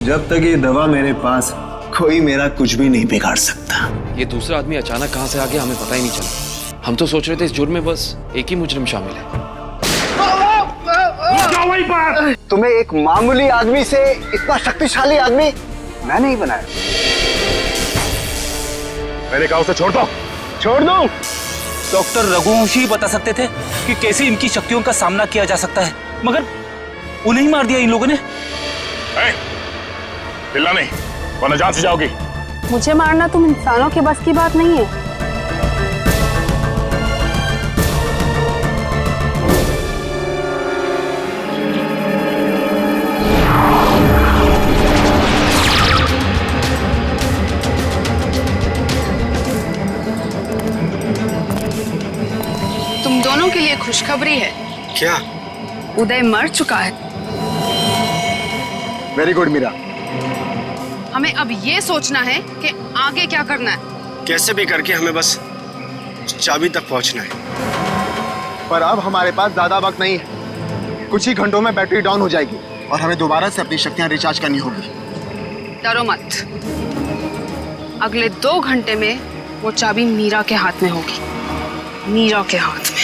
जब तक ये दवा मेरे पास, कोई मेरा कुछ भी नहीं बिगाड़ सकता। ये दूसरा आदमी अचानक कहां से आ गया हमें पता ही नहीं चला। हम तो सोच रहे थे इस जुर्म में बस एक ही मुजरिम शामिल है। तुम्हें एक मामूली आदमी से इतना शक्तिशाली आदमी मैं नहीं बनाया। मैंने कहा उसे छोड़ दो। छोड़ दो। डॉक्टर रघुवंशी बता सकते थे कि कैसे इनकी शक्तियों का सामना किया जा सकता है, मगर उन्हें ही मार दिया इन लोगों ने। हिलना नहीं वरना जान से जाओगी। मुझे मारना तुम इंसानों के बस की बात नहीं है। तुम दोनों के लिए खुशखबरी है। क्या? उदय मर चुका है। Very good Meera. हमें अब ये सोचना है कि आगे क्या करना है। कैसे भी करके हमें बस चाबी तक पहुंचना है। पर अब हमारे पास ज्यादा वक्त नहीं है। कुछ ही घंटों में बैटरी डाउन हो जाएगी और हमें दोबारा से अपनी शक्तियां रिचार्ज करनी होगी। डरो मत, अगले 2 घंटे में वो चाबी मीरा के हाथ में होगी। मीरा के हाथ में।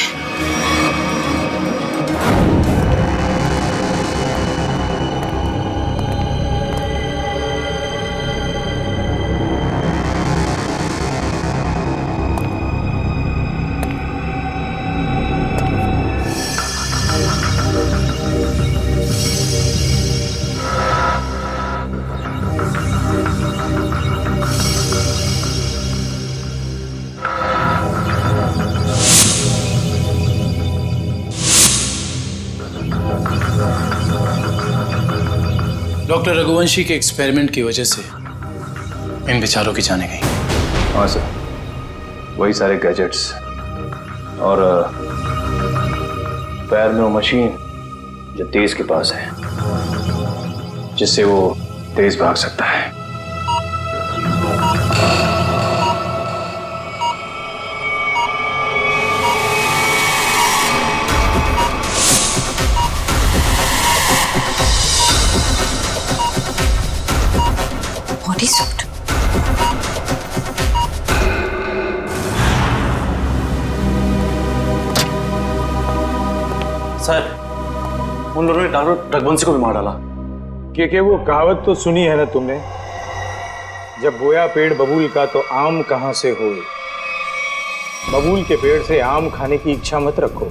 डॉक्टर रघुवंशी के एक्सपेरिमेंट की वजह से इन बेचारों की जाने गई। हाँ सर, वही सारे गैजेट्स और पैर में वो मशीन जो तेज के पास है, जिससे वो तेज भाग सकता है। Body suit. सर, उन लोगों ने डॉक्टर रघुवंशी को भी मार डाला। कि वो कहावत तो सुनी है ना तुमने, जब बोया पेड़ बबूल का तो आम कहां से होए। बबूल के पेड़ से आम खाने की इच्छा मत रखो,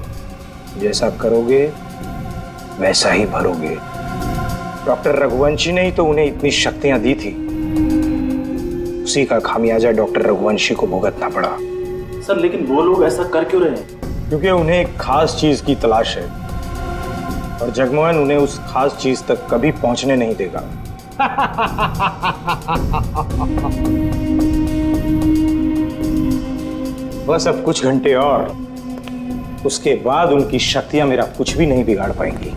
जैसा करोगे वैसा ही भरोगे। डॉक्टर रघुवंशी ने ही तो उन्हें इतनी शक्तियां दी थी, उसी का खामियाजा डॉक्टर रघुवंशी को भुगतना पड़ा। सर, लेकिन वो लोग ऐसा कर क्यों रहे हैं? क्योंकि उन्हें एक खास चीज की तलाश है और जगमोहन उन्हें उस खास चीज तक कभी पहुंचने नहीं देगा। बस अब कुछ घंटे और, उसके बाद उनकी शक्तियां मेरा कुछ भी नहीं बिगाड़ पाएंगी।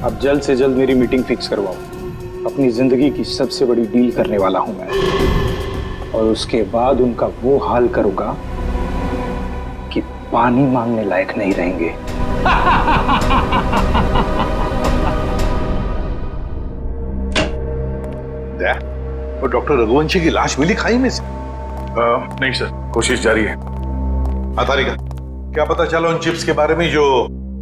अब जल्द से जल्द मेरी मीटिंग फिक्स करवाओ। अपनी जिंदगी की सबसे बड़ी डील करने वाला हूं मैं, और उसके बाद उनका वो हाल करूंगा कि पानी मांगने लायक नहीं रहेंगे। वो डॉक्टर रघुवंशी की लाश मिली खाई में से? नहीं सर, कोशिश जारी है। तारिका, क्या पता चला उन चिप्स के बारे में जो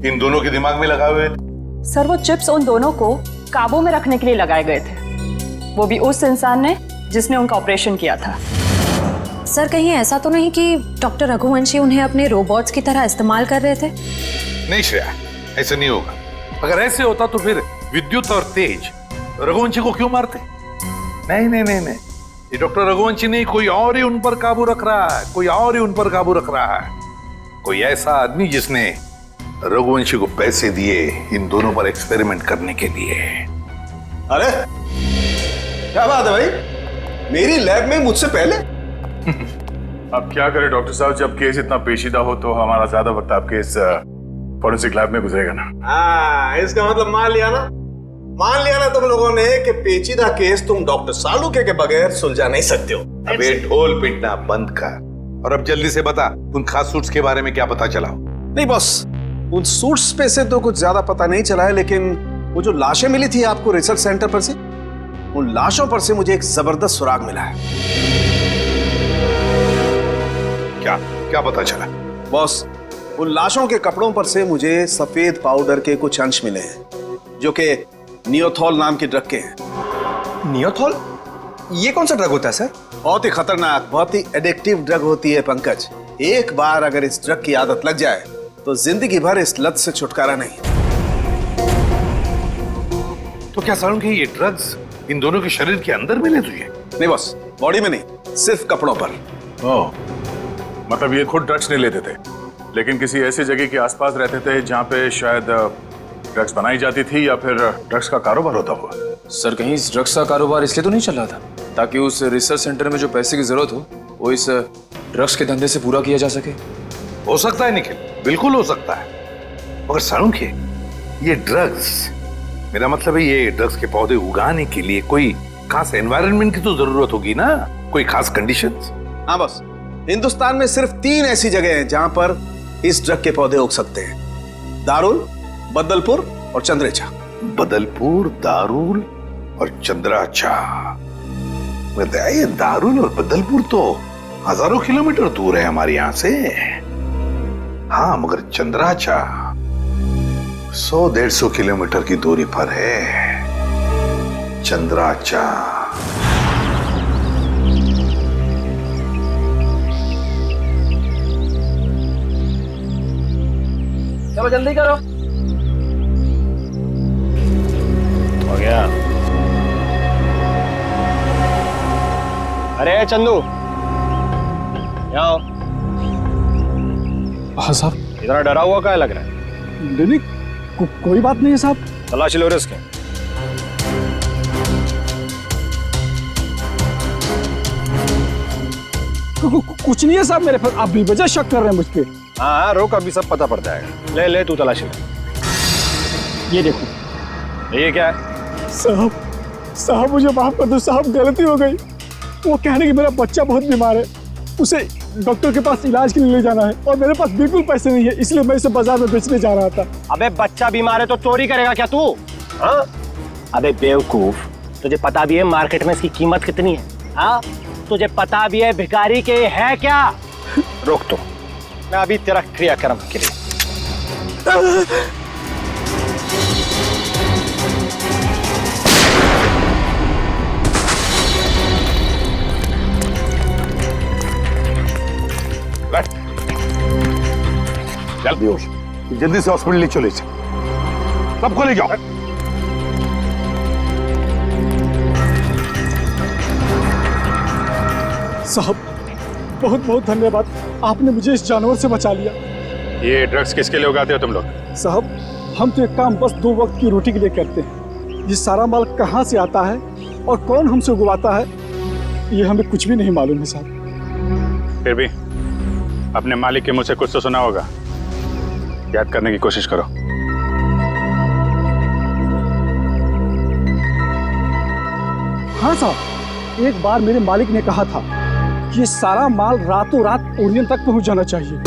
इन दोनों के दिमाग में लगाए हुए थे? सर, वो चिप्स उन दोनों को काबू में रखने के लिए लगाए गए थे, वो भी उस इंसान ने जिसने उनका ऑपरेशन किया था। सर, कहीं ऐसा तो नहीं कि डॉक्टर रघुवंशी उन्हें अपने रोबोट्स की तरह इस्तेमाल कर रहे थे? नहीं श्रेया, ऐसा नहीं होगा। अगर ऐसे होता तो फिर विद्युत और तेज रघुवंशी को क्यों मारते? नहीं नहीं नहीं नहीं, ये डॉक्टर रघुवंशी नहीं, कोई और ही उन पर काबू रख रहा है, कोई और ही उन पर काबू रख रहा है। कोई ऐसा आदमी जिसने रघुवंशी को पैसे दिए इन दोनों पर एक्सपेरिमेंट करने के लिए। अरे क्या बात है भाई, मेरी लैब में मुझसे पहले? अब क्या करें डॉक्टर साहब, जब केस इतना पेचीदा हो तो हमारा ज्यादा वक्त आपके इस फॉरेंसिक लैब में गुजरेगा ना। हाँ, इसका मतलब मान लिया ना तुम लोगों ने कि पेचीदा केस तुम डॉक्टर सालुके के बगैर सुलझा नहीं सकते हो। अबे ढोल पिटना बंद कर और अब जल्दी से बता, उन खास सूट्स के बारे में क्या पता चला? नहीं बॉस, उन सूट्स पे से तो कुछ ज्यादा पता नहीं चला है, लेकिन वो जो लाशें मिली थी आपको रिसर्च सेंटर पर से, उन लाशों पर से मुझे एक जबरदस्त सुराग मिला है। क्या क्या पता चला? बॉस, उन लाशों के कपड़ों पर से मुझे सफेद पाउडर के कुछ अंश मिले हैं जो कि नियोथॉल नाम की ड्रग के हैं। नियोथॉल? ये कौन सा ड्रग होता है सर? बहुत ही खतरनाक, बहुत ही एडिक्टिव ड्रग होती है पंकज। एक बार अगर इस ड्रग की आदत लग जाए तो जिंदगी भर इस लत से छुटकारा नहीं। तो क्या सालू के ये ड्रग्स इन दोनों के शरीर के अंदर मिले तुझे? नहीं बॉस, बॉडी में नहीं, सिर्फ कपड़ों पर। ओह, मतलब ये खुद ड्रग्स नहीं लेते थे, लेकिन किसी ऐसी जगह के आसपास रहते थे जहाँ पे शायद ड्रग्स बनाई जाती थी या फिर ड्रग्स का कारोबार होता हुआ। सर कहीं इस ड्रग्स का कारोबार इसलिए तो नहीं चल रहा था ताकि उस रिसर्च सेंटर में जो पैसे की जरूरत हो वो इस ड्रग्स के धंधे से पूरा किया जा सके? हो सकता है निखिल, बिल्कुल हो सकता है। मगर सालू के ये ड्रग्स, मेरा मतलब है ये ड्रग्स के पौधे उगाने के लिए कोई खास एनवायरनमेंट की तो जरूरत होगी ना, कोई खास कंडीशंस। हाँ बॉस, हिंदुस्तान में सिर्फ 3 ऐसी जगह हैं जहां पर इस ड्रग के पौधे उग सकते हैं: दारुल, बदलपुर और चंद्रेचा। बदलपुर, दारुल और चंद्राचा। ये दारुल और बदलपुर तो हजारों किलोमीटर दूर है हमारे यहां से। हाँ, मगर चंद्राचा 100-150 किलोमीटर की दूरी पर है। चंद्राचा चलो जल्दी करो। हो गया। अरे चंदू, आओ। हाँ साहब। इतना डरा हुआ क्या लग रहा है? नहीं, कोई बात नहीं है साहब। तलाशी लो इसके। कुछ नहीं है साहब मेरे पर, आप बेवजह शक कर रहे हैं मुझ पे। हाँ, रोक, अभी सब पता पड़ जाएगा। ले ले, तू तलाशी ले। ये देखो। ये क्या है? साहब मुझे माफ कर दो साहब, गलती हो गई। वो कहने कि मेरा बच्चा बहुत बीमार है, उसे डॉक्टर के पास इलाज के लिए ले जाना है और मेरे पास बिल्कुल पैसे नहीं है, इसलिए मैं इसे बाजार में बेचने जा रहा था। अबे बच्चा बीमार है तो चोरी करेगा क्या तू? हाँ? अबे बेवकूफ, तुझे पता भी है मार्केट में इसकी कीमत कितनी है? हाँ? तुझे पता भी है भिखारी के है क्या? रोक तो, मैं अभी तेरा क्रियाक्रम के लिए। जल्दी से हॉस्पिटल ले चले, सबको ले जाओ। साहब बहुत बहुत धन्यवाद, आपने मुझे इस जानवर से बचा लिया। ये ड्रग्स किसके लिए उगाते हो तुम लोग? साहब हम तो एक काम बस 2 वक्त की रोटी के लिए करते हैं। ये सारा माल कहाँ से आता है और कौन हमसे उगवाता है ये हमें कुछ भी नहीं मालूम है साहब। फिर भी अपने मालिक के मुंह से कुछ तो सुना होगा, याद करने की कोशिश करो। हाँ साहब, एक बार मेरे मालिक ने कहा था कि ये सारा माल रातों रात ओरियन तक पहुंच जाना चाहिए।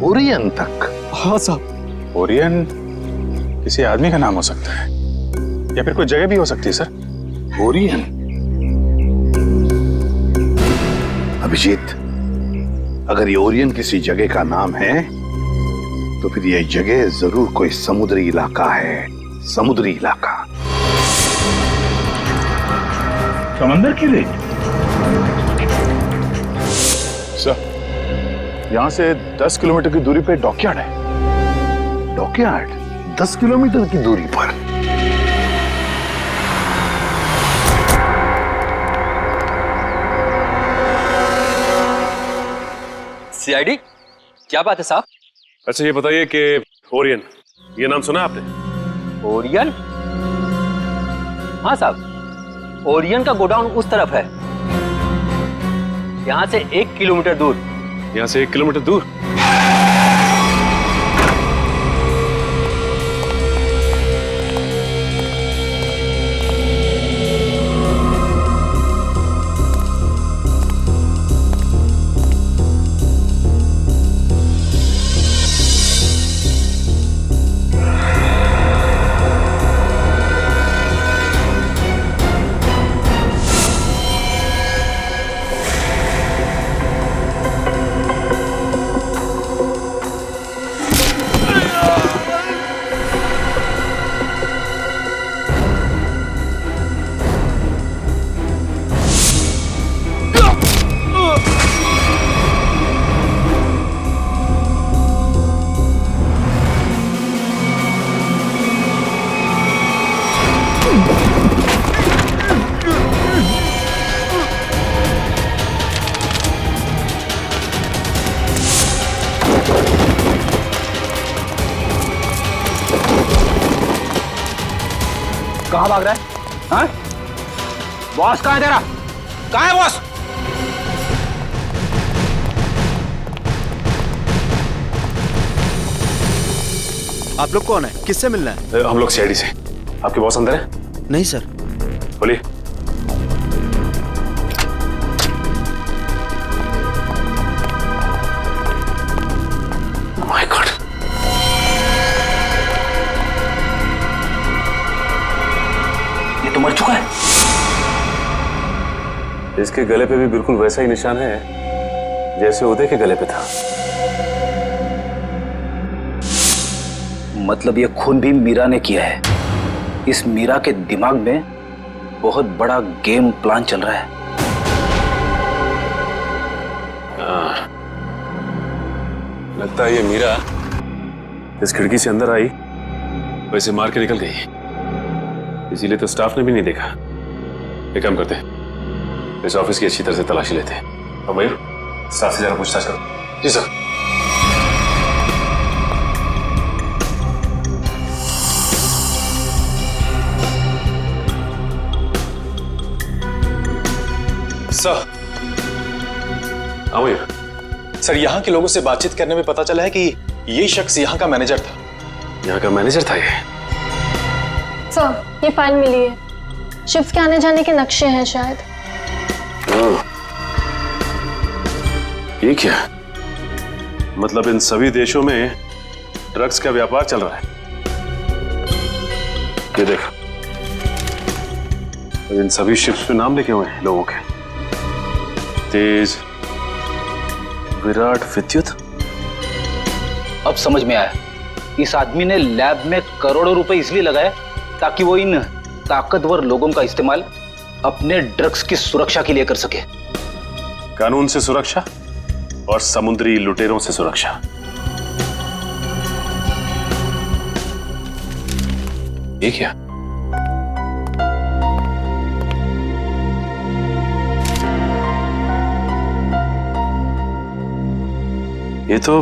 ओरियन तक? हाँ साहब। ओरियन किसी आदमी का नाम हो सकता है या फिर कोई जगह भी हो सकती है सर। ओरियन? अभिजीत, अगर ये ओरियन किसी जगह का नाम है तो फिर यह जगह जरूर कोई समुद्री इलाका है। समुद्री इलाका। समंदर की रेत? सर, यहां से 10 किलोमीटर की दूरी पे डॉकयार्ड है। डॉकयार्ड? 10 किलोमीटर की दूरी पर? सीआईडी, क्या बात है साहब? अच्छा ये बताइए कि ओरियन, ये नाम सुना आपने? ओरियन? हाँ साहब, ओरियन का गोडाउन उस तरफ है, यहाँ से 1 किलोमीटर दूर। यहाँ से 1 किलोमीटर दूर? कहाँ भाग रहा है? हाँ? बॉस कहाँ है तेरा? कहाँ है बॉस? आप लोग कौन है? किससे मिलना है? हम लोग सीआईडी से। आपके बॉस अंदर है? नहीं सर। बोलिए। माय गॉड, ये तो मर चुका है। इसके गले पे भी बिल्कुल वैसा ही निशान है जैसे उदय के गले पे था। मतलब ये खून भी मीरा ने किया है। इस मीरा के दिमाग में बहुत बड़ा गेम प्लान चल रहा है। लगता है ये मीरा इस खिड़की से अंदर आई, वैसे मार के निकल गई, इसीलिए तो स्टाफ ने भी नहीं देखा। एक काम करते हैं, इस ऑफिस की अच्छी तरह से तलाशी लेते हैं। और मयूर, स्टाफ से जरा पूछताछ करो। जी सर। सर। हाँ मयूर। सर, यहाँ के लोगों से बातचीत करने में पता चला है कि ये शख्स यहाँ का मैनेजर था। यहाँ का मैनेजर था ये? सर, ये फाइल मिली है। शिफ्ट के आने जाने के नक्शे हैं शायद। ये क्या? मतलब इन सभी देशों में ड्रग्स का व्यापार चल रहा है। ये देख, इन सभी शिप्स पे नाम लिखे हुए हैं लोगों के। तेज, विराट, विद्युत। अब समझ में आया, इस आदमी ने लैब में करोड़ों रुपए इसलिए लगाए ताकि वो इन ताकतवर लोगों का इस्तेमाल अपने ड्रग्स की सुरक्षा के लिए कर सके। कानून से सुरक्षा और समुद्री लुटेरों से सुरक्षा। ये क्या? ये तो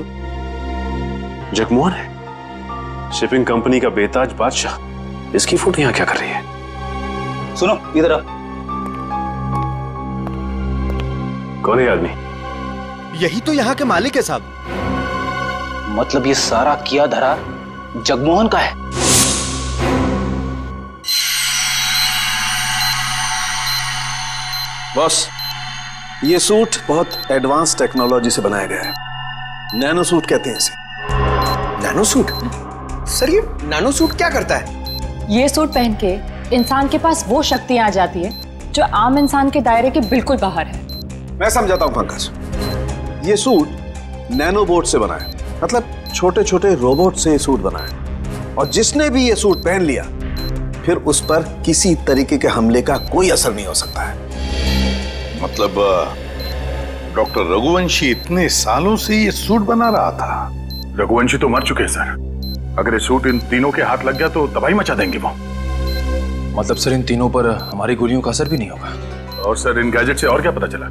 जगमोहन है, शिपिंग कंपनी का बेताज बादशाह। इसकी फोटो यहां क्या कर रही है? सुनो, इधर आ। कौन है ये आदमी? यही तो यहाँ के मालिक है साहब। मतलब ये सारा किया धरा जगमोहन का है। बॉस, ये सूट बहुत एडवांस टेक्नोलॉजी से बनाया गया है। नैनो सूट कहते हैं इसे। Nano suit? सर, ये नैनो सूट क्या करता है? ये सूट पहन के इंसान के पास वो शक्तियां आ जाती है जो आम इंसान के दायरे के बिल्कुल बाहर है। मैं समझाता हूं पंकज। ये सूट नैनो बोट से बना है, मतलब छोटे छोटे रोबोट से ये सूट बना है। और जिसने भी ये सूट पहन लिया, फिर उस पर किसी तरीके के हमले का कोई असर नहीं हो सकता है। मतलब डॉक्टर रघुवंशी इतने सालों से ये सूट बना रहा था? रघुवंशी तो मर चुके हैं सर। अगर ये सूट इन तीनों के हाथ लग गया तो तबाही मचा देंगे वो। मतलब सर, इन तीनों पर हमारी गोलियों का असर भी नहीं होगा। और सर, इन गैजेट से और क्या पता चला?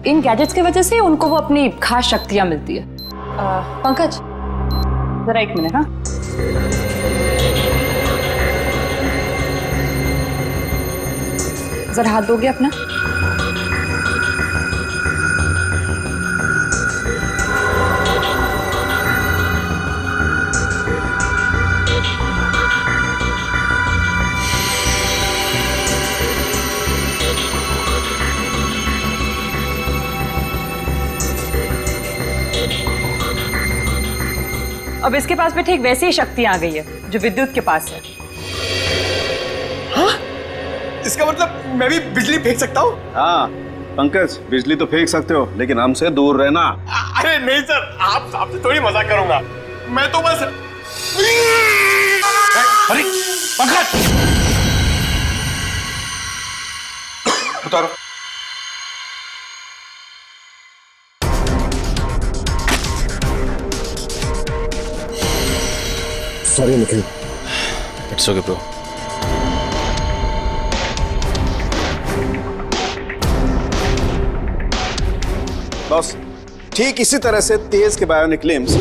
इन गैजेट्स की वजह से उनको वो अपनी खास शक्तियां मिलती है। पंकज, जरा एक मिनट। हाँ, जरा हाथ दोगे अपना? अब इसके पास भी ठीक वैसी ही शक्तियां आ गई है जो विद्युत के पास है। हाँ? इसका मतलब मैं भी बिजली फेंक सकता हूँ? हाँ पंकज, बिजली तो फेंक सकते हो, लेकिन हमसे दूर रहना। अरे नहीं सर, आपसे थोड़ी मजाक करूंगा। मैं तो बस। अरे पंकज, उतारो। Sorry Nikhil. It's okay bro. Boss, ठीक इसी तरह से तेज के बायोनिक लिम्स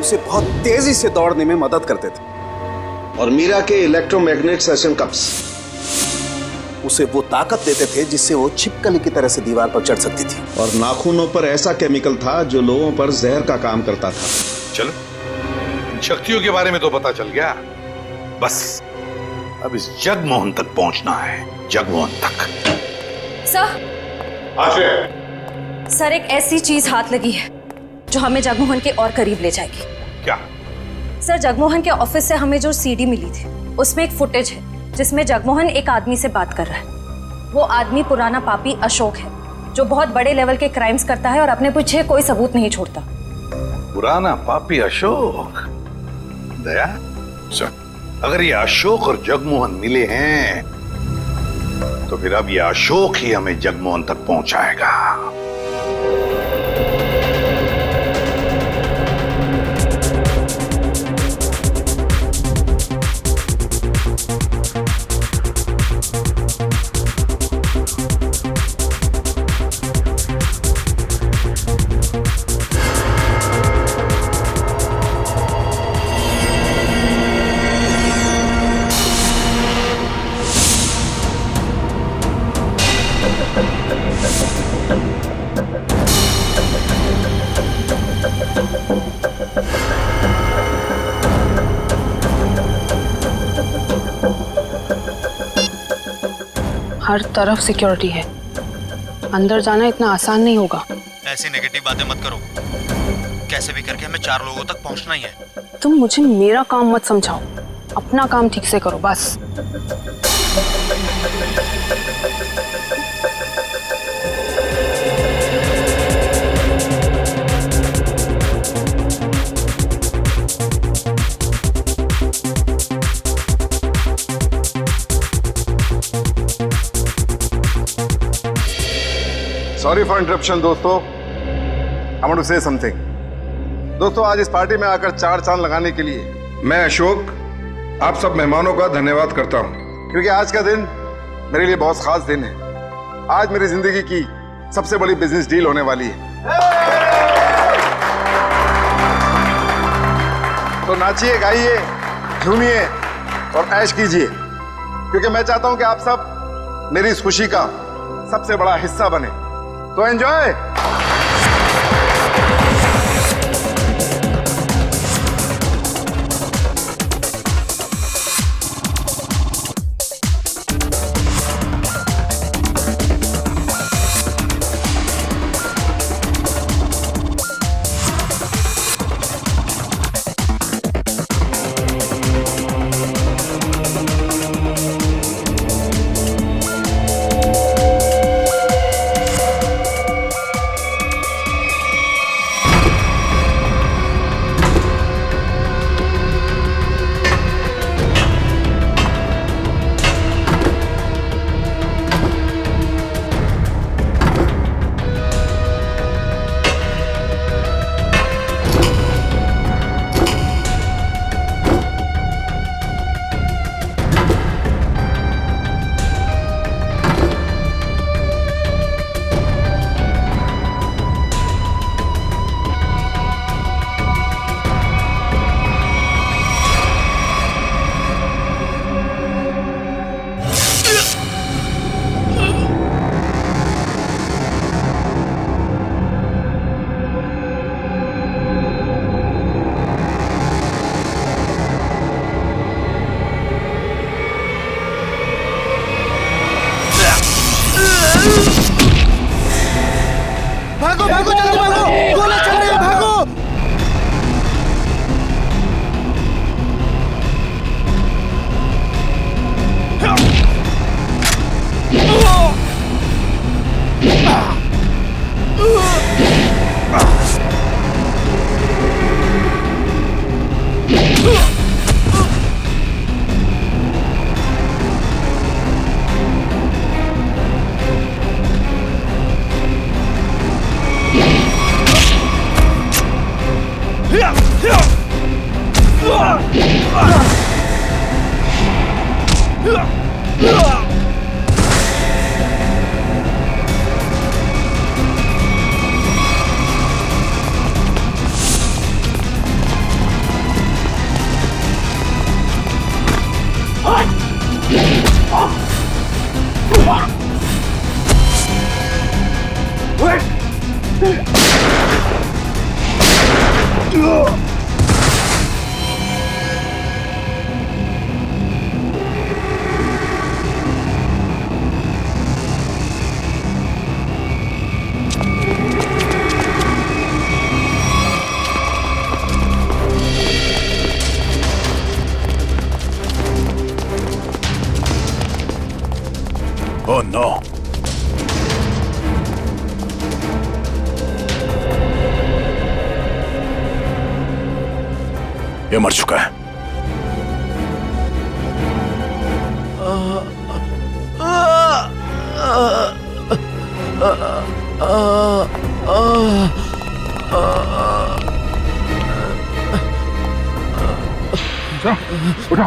उसे बहुत तेजी से दौड़ने में मदद करते थे। और मीरा के इलेक्ट्रोमैग्नेट सेशन कप्स उसे वो ताकत देते थे जिससे वो छिपकली की तरह से दीवार पर चढ़ सकती थी। और नाखूनों पर ऐसा केमिकल था जो लोगों पर जहर का काम करता था। चलो, इन शक्तियों के बारे में तो पता चल गया, बस अब इस जगमोहन तक पहुंचना है, जगमोहन तक। सर एक ऐसी चीज हाथ लगी है जो हमें जगमोहन के और करीब ले जाएगी। क्या? सर जगमोहन के ऑफिस से हमें जो सीडी मिली थी उसमें एक फुटेज है जिसमें जगमोहन एक आदमी से बात कर रहा है। वो आदमी पुराना पापी अशोक है जो बहुत बड़े लेवल के क्राइम्स करता है और अपने पीछे कोई सबूत नहीं छोड़ता। पुराना पापी अशोक? दया सर, अगर ये अशोक और जगमोहन मिले हैं तो फिर अब ये अशोक ही हमें जगमोहन तक पहुंचाएगा। हर तरफ सिक्योरिटी है, अंदर जाना इतना आसान नहीं होगा। ऐसी नेगेटिव बातें मत करो, कैसे भी करके हमें 4 लोगों तक पहुंचना ही है। तुम मुझे मेरा काम मत समझाओ, अपना काम ठीक से करो बस। सॉरी फॉर इंटरप्शन दोस्तों, I want to say something. दोस्तों, आज इस पार्टी में आकर 4 चांद लगाने के लिए मैं अशोक आप सब मेहमानों का धन्यवाद करता हूं, क्योंकि आज का दिन मेरे लिए बहुत खास दिन है। आज मेरी जिंदगी की सबसे बड़ी बिजनेस डील होने वाली है। तो नाचिए, गाइए, झूमिए और ऐश कीजिए, क्योंकि मैं चाहता हूं कि आप सब मेरी इस खुशी का सबसे बड़ा हिस्सा बने। तो एंजॉय। भागो भागो, जल्दी भागो, गोले चल रहे हैं, भागो। Oh no! ये मर चुका है। उठो,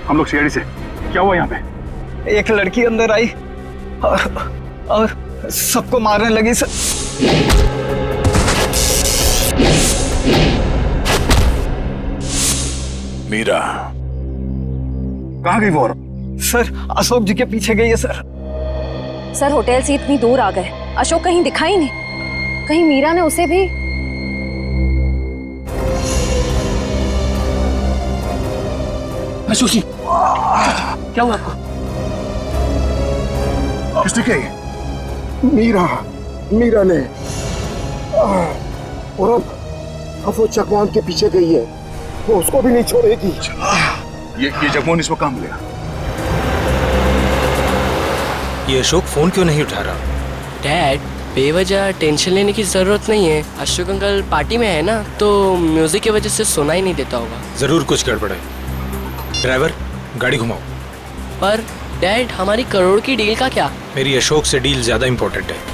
हम लोग सीआईडी से। क्या हुआ यहाँ पे? एक लड़की अंदर आई और सबको मारने लगी सर। मीरा कहाँ गई वो? सर अशोक जी के पीछे गई है सर। सर होटल से इतनी दूर आ गए, अशोक कहीं दिखाई नहीं। कहीं मीरा ने उसे भी। अशोक जी क्या हुआ आपको? किसने कही? मीरा ने। और अब वो चकवान के पीछे गई है, वो उसको भी नहीं छोड़ेगी। ये जगमोहन इसको काम मिलेगा। ये अशोक फोन क्यों नहीं उठा रहा? डैड, बेवजह टेंशन लेने की जरूरत नहीं है। अशोक अंकल पार्टी में है ना, तो म्यूजिक की वजह से सुनाई नहीं देता होगा। जरूर कुछ गड़बड़ है। ड्राइवर, गाड़ी घुमाओ। पर डैड, हमारी करोड़ की डील का क्या? मेरी अशोक से डील ज्यादा इंपॉर्टेंट है।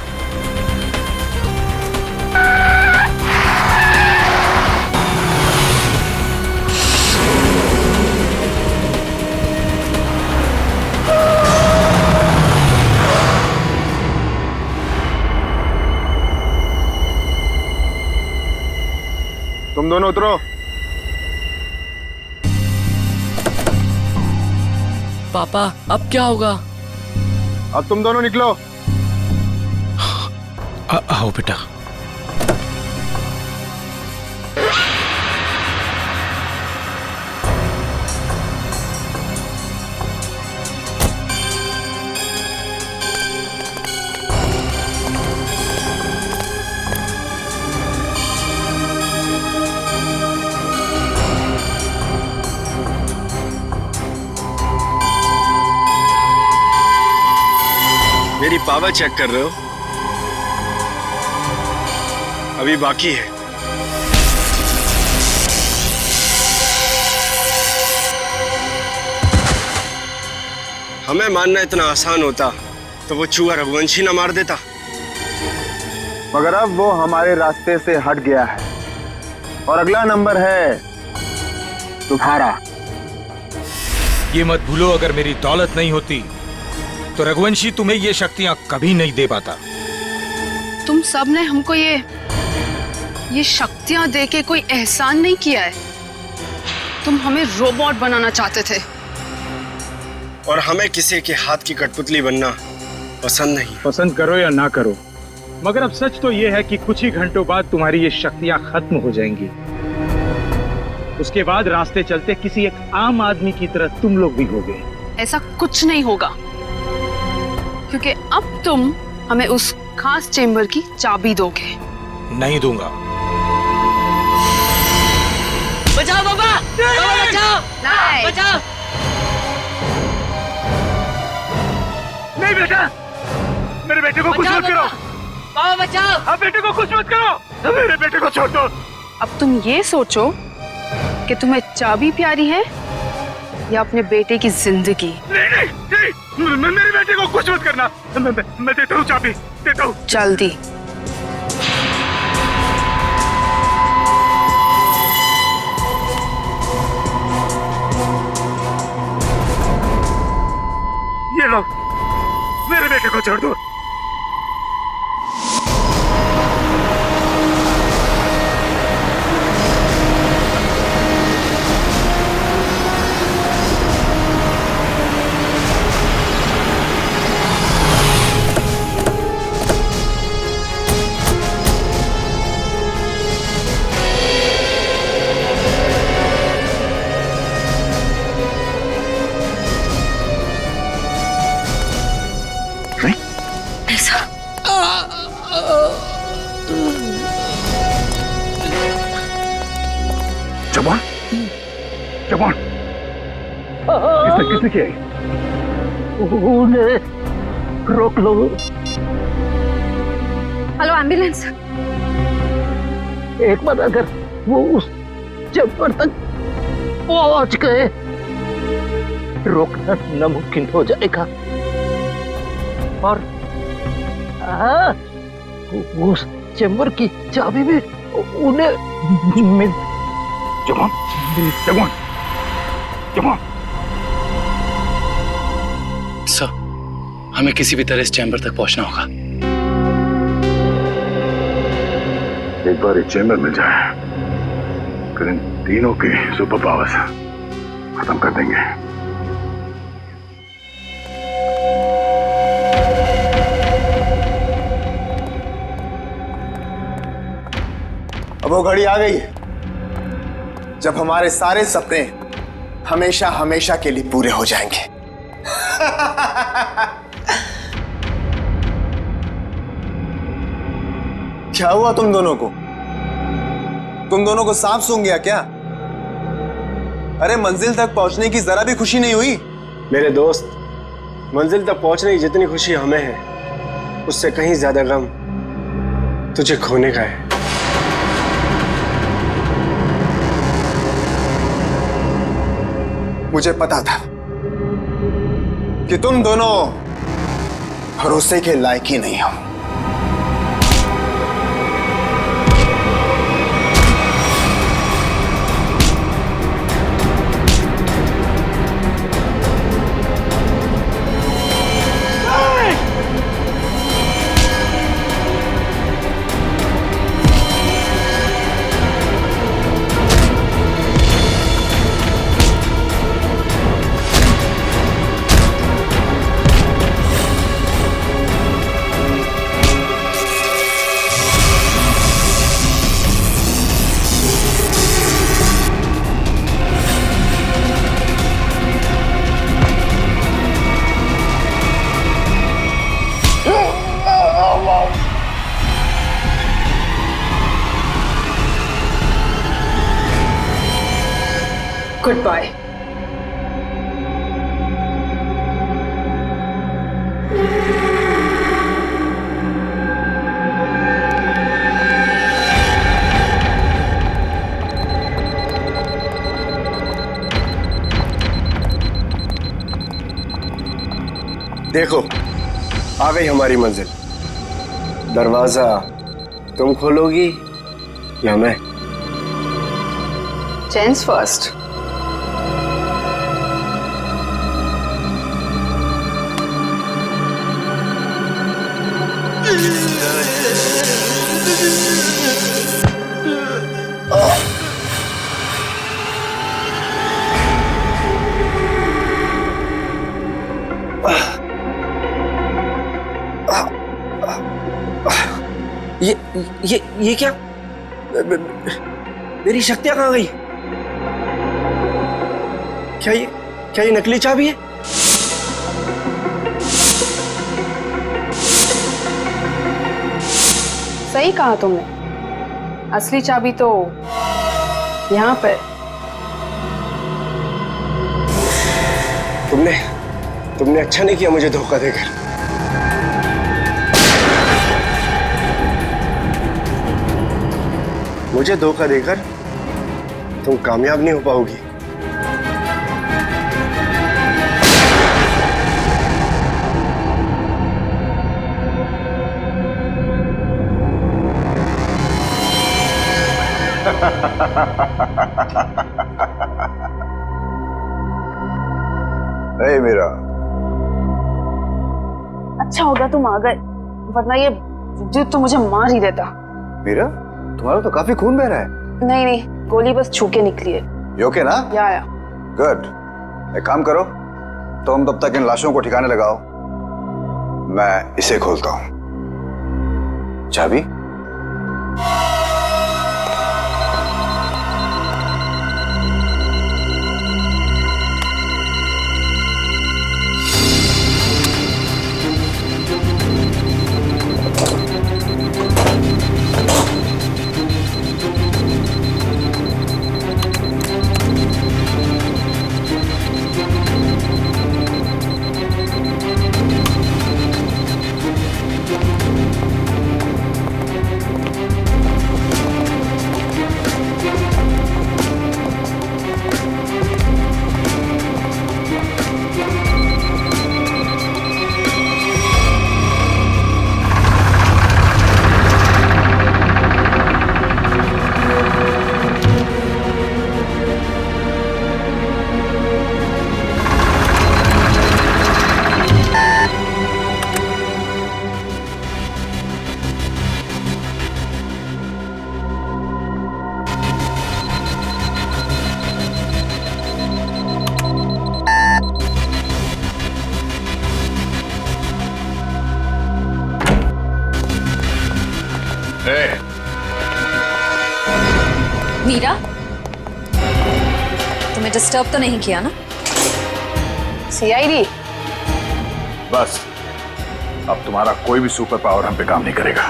तुम दोनों उतरो। पापा, अब क्या होगा? अब तुम दोनों निकलो। आओ बेटा। मेरी पावर चेक कर रहे हो? अभी बाकी है। हमें मानना इतना आसान होता तो वो चूहा रघुवंशी ना मार देता। मगर अब वो हमारे रास्ते से हट गया है और अगला नंबर है तुम्हारा। ये मत भूलो, अगर मेरी दौलत नहीं होती तो रघुवंशी तुम्हें ये शक्तियां कभी नहीं दे पाता। तुम सब ने हमको ये शक्तियां देके कोई एहसान नहीं किया है। तुम हमें रोबोट बनाना चाहते थे। और हमें किसी के हाथ की कठपुतली बनना पसंद नहीं। पसंद करो या ना करो, मगर अब सच तो ये है कि कुछ ही घंटों बाद तुम्हारी ये शक्तियां खत्म हो जाएंगी। उसके बाद रास्ते चलते किसी एक आम आदमी की तरह तुम लोग भी होगे। ऐसा कुछ नहीं होगा, क्योंकि अब तुम हमें उस खास चेंबर की चाबी दोगे। नहीं दूंगा। बचाओ बाबा, बाबा बचाओ, नहीं बचाओ। नहीं बेटा, मेरे बेटे को कुछ मत करो। बाबा बचाओ। अब बेटे को कुछ मत करो, मेरे बेटे को छोड़ दो। अब तुम ये सोचो कि तुम्हें चाबी प्यारी है या अपने बेटे की जिंदगी। नहीं, मेरे बेटे को कुछ मत करना। मैं देता हूँ चाबी, देता हूँ। जल्दी। ये लो, मेरे बेटे को छोड़ दो। किसने किया? उन्हें रोक लो। Hello ambulance. एक बार अगर वो उस चैम्बर तक पहुंच गए, रोकना नामुमकिन हो जाएगा। और हाँ, उस चैम्बर की चाबी भी उन्हें मिल। जवान, जवान, जवान। सर, हमें किसी भी तरह इस चैम्बर तक पहुंचना होगा। एक बार ये चैम्बर मिल जाए, फिर इन तीनों के सुपर पावर्स खत्म कर देंगे। अब वो घड़ी आ गई है जब हमारे सारे सपने हमेशा हमेशा के लिए पूरे हो जाएंगे। क्या हुआ तुम दोनों को? तुम दोनों को सांप सूंघ गया क्या? अरे मंजिल तक पहुंचने की जरा भी खुशी नहीं हुई? मेरे दोस्त, मंजिल तक पहुंचने की जितनी खुशी हमें है, उससे कहीं ज्यादा गम तुझे खोने का है। मुझे पता था कि तुम दोनों भरोसे के लायक ही नहीं हो। Goodbye. देखो, आ गई हमारी मंजिल। दरवाजा तुम खोलोगी या मैं? Gents first. ये क्या? मेरी शक्तियां कहाँ गई? क्या ये नकली चाबी है? सही कहा तुमने, असली चाबी तो यहाँ पर। तुमने अच्छा नहीं किया मुझे धोखा देकर। मुझे धोखा देकर तुम कामयाब नहीं हो पाओगी। नहीं मीरा, अच्छा होगा तुम आ गए, वरना ये विद्युत तो मुझे मार ही देता। मीरा, तुम्हारा तो काफी खून बह रहा है। नहीं, गोली बस छू के निकली है। You okay ना? या। गुड। एक काम करो, तुम तब तक इन लाशों को ठिकाने लगाओ, मैं इसे खोलता हूं। चाबी? मीरा, तुम्हें डिस्टर्ब तो नहीं किया ना? सीआईडी। बस अब तुम्हारा कोई भी सुपर पावर हम पे काम नहीं करेगा।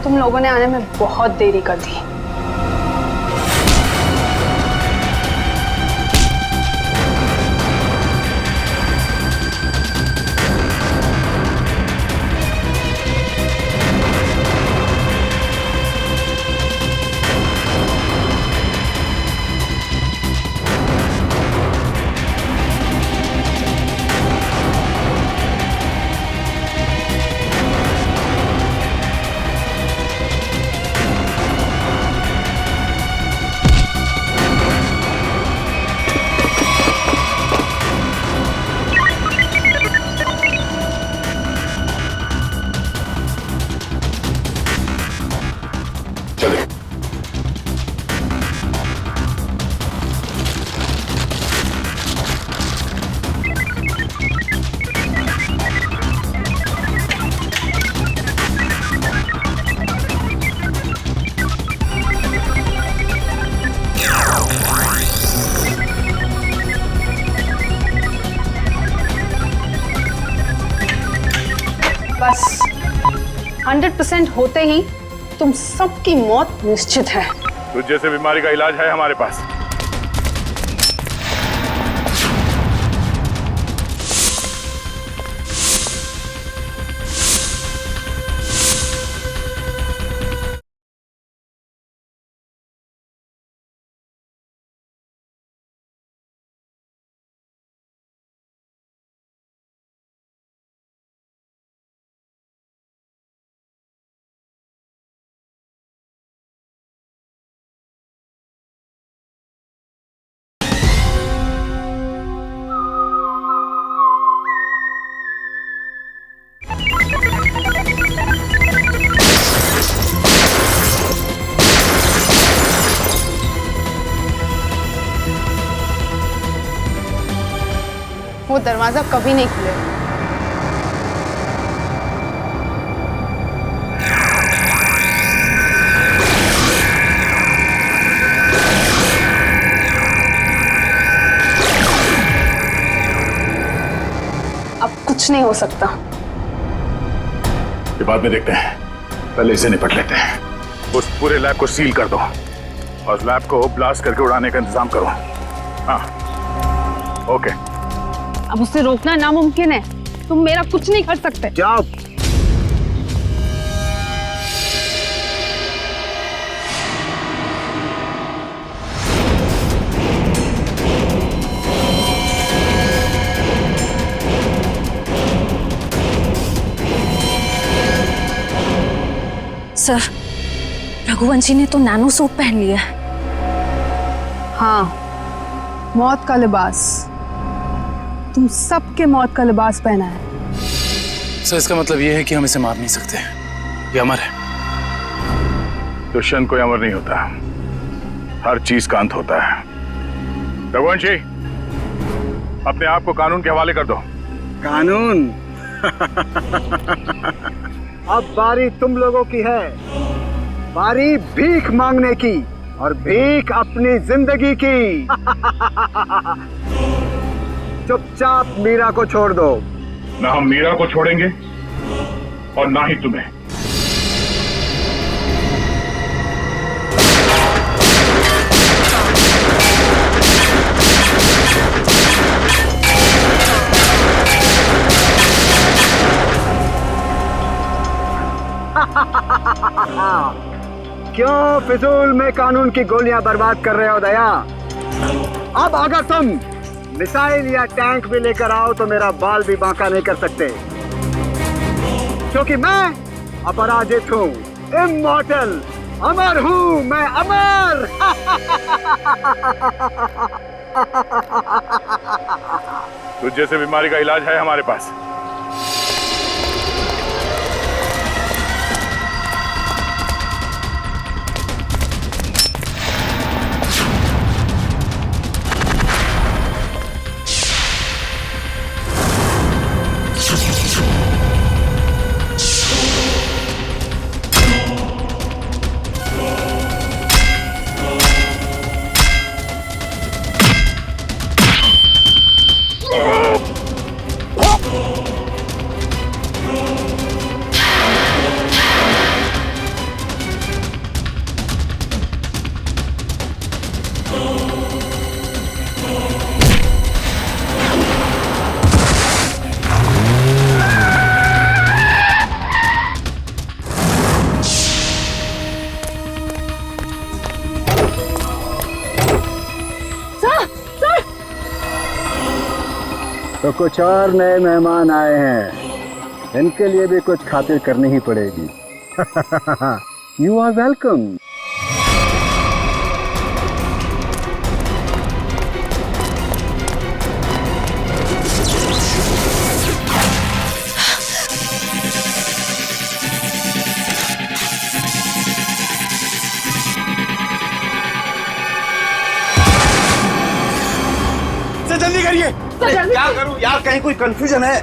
तुम लोगों ने आने में बहुत देरी कर दी। बस 100% होते ही तुम सबकी मौत निश्चित है। तुझ जैसे बीमारी का इलाज है हमारे पास। वो दरवाजा कभी नहीं खुलेगा। अब कुछ नहीं हो सकता। ये बाद में देखते हैं, पहले इसे निपट लेते हैं। उस पूरे लैब को सील कर दो और लैब को ब्लास्ट करके उड़ाने का इंतजाम करो। हाँ, ओके। अब उसे रोकना नामुमकिन है। तुम मेरा कुछ नहीं कर सकते। जाओ। सर, रघुवंशी ने तो नैनो सूट पहन लिया है। हाँ, मौत का लिबास। तुम सबके मौत का लिबास पहना है। सर, इसका मतलब ये है कि हम इसे मार नहीं सकते। ये अमर है। दुश्मन कोई अमर नहीं होता, हर चीज का अंत होता है। रघुवंशी, अपने आप को कानून के हवाले कर दो। कानून? अब बारी तुम लोगों की है। बारी भीख मांगने की, और भीख अपनी जिंदगी की। चुपचाप मीरा को छोड़ दो। ना हम मीरा को छोड़ेंगे और ना ही तुम्हें। क्यों फिजूल में कानून की गोलियां बर्बाद कर रहे हो दया? अब अगर तुम मिसाइल या टैंक भी लेकर आओ तो मेरा बाल भी बांका नहीं कर सकते, क्योंकि मैं अपराजित हूँ, इमॉर्टल, अमर हूँ मैं, अमर। तुझ जैसे बीमारी का इलाज है हमारे पास। तो कुछ और नए मेहमान आए हैं, इनके लिए भी कुछ खातिर करनी ही पड़ेगी। You are welcome. जल्दी करिए। क्या करूं यार, कहीं कोई कंफ्यूजन है?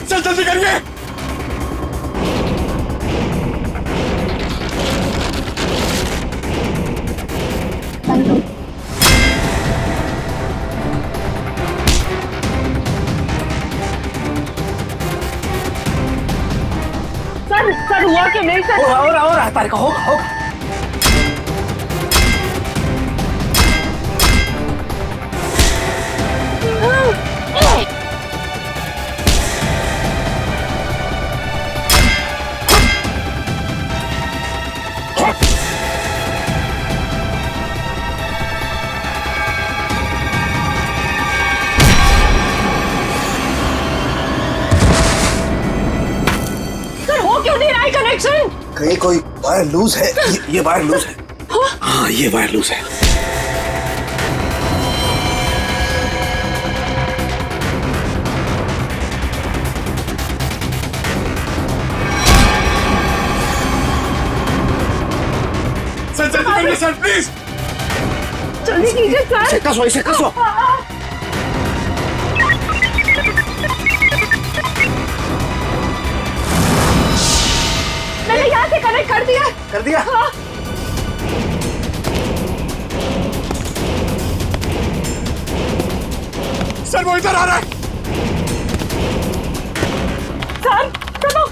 चल जल्दी करिए। सर हुआ कि नहीं सर? और तारिका होगा। कनेक्शन कहीं कोई वायर लूज है। ये वायर लूज है। हाँ ये वायर लूज है। सर जल्दी करिए सर प्लीज। जल्दी कीजिए सर। इसे कसो। मैंने यहाँ से कनेक्ट कर दिया। कर दिया? हाँ। सर वो इधर आ रहा है। सर चलो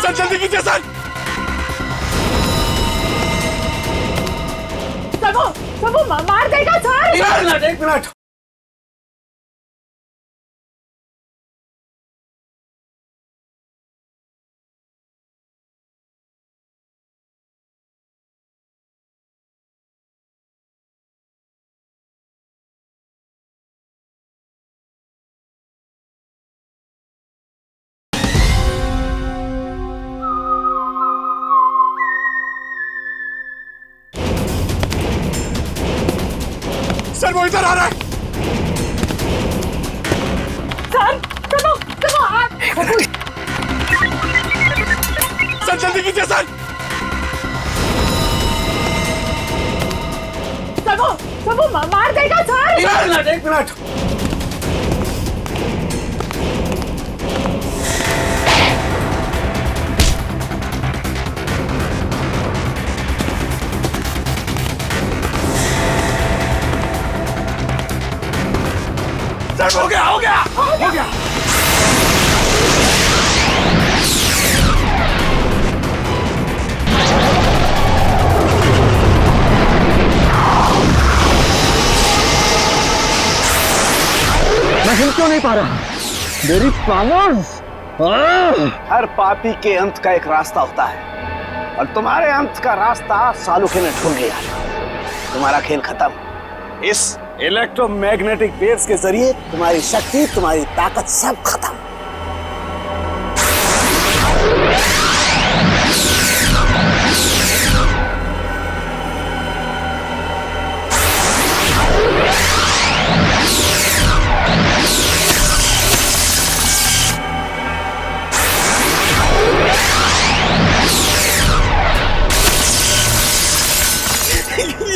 सर जल्दी कीजिए सर। वो मार देगा सर। एक मिनट। सर वो इधर आ रहा है। सर सर जल्दी कीजिए सर। वो मार देगा सर। एक मिनट। सर हो गया। मैं हिल क्यों नहीं पा रहा? मेरी पावर्स। हर पापी के अंत का एक रास्ता होता है और तुम्हारे अंत का रास्ता सालुखे ने ढूंढ लिया। तुम्हारा खेल खत्म। इस इलेक्ट्रोमैग्नेटिक वेव्स के जरिए तुम्हारी शक्ति, तुम्हारी ताकत सब खत्म।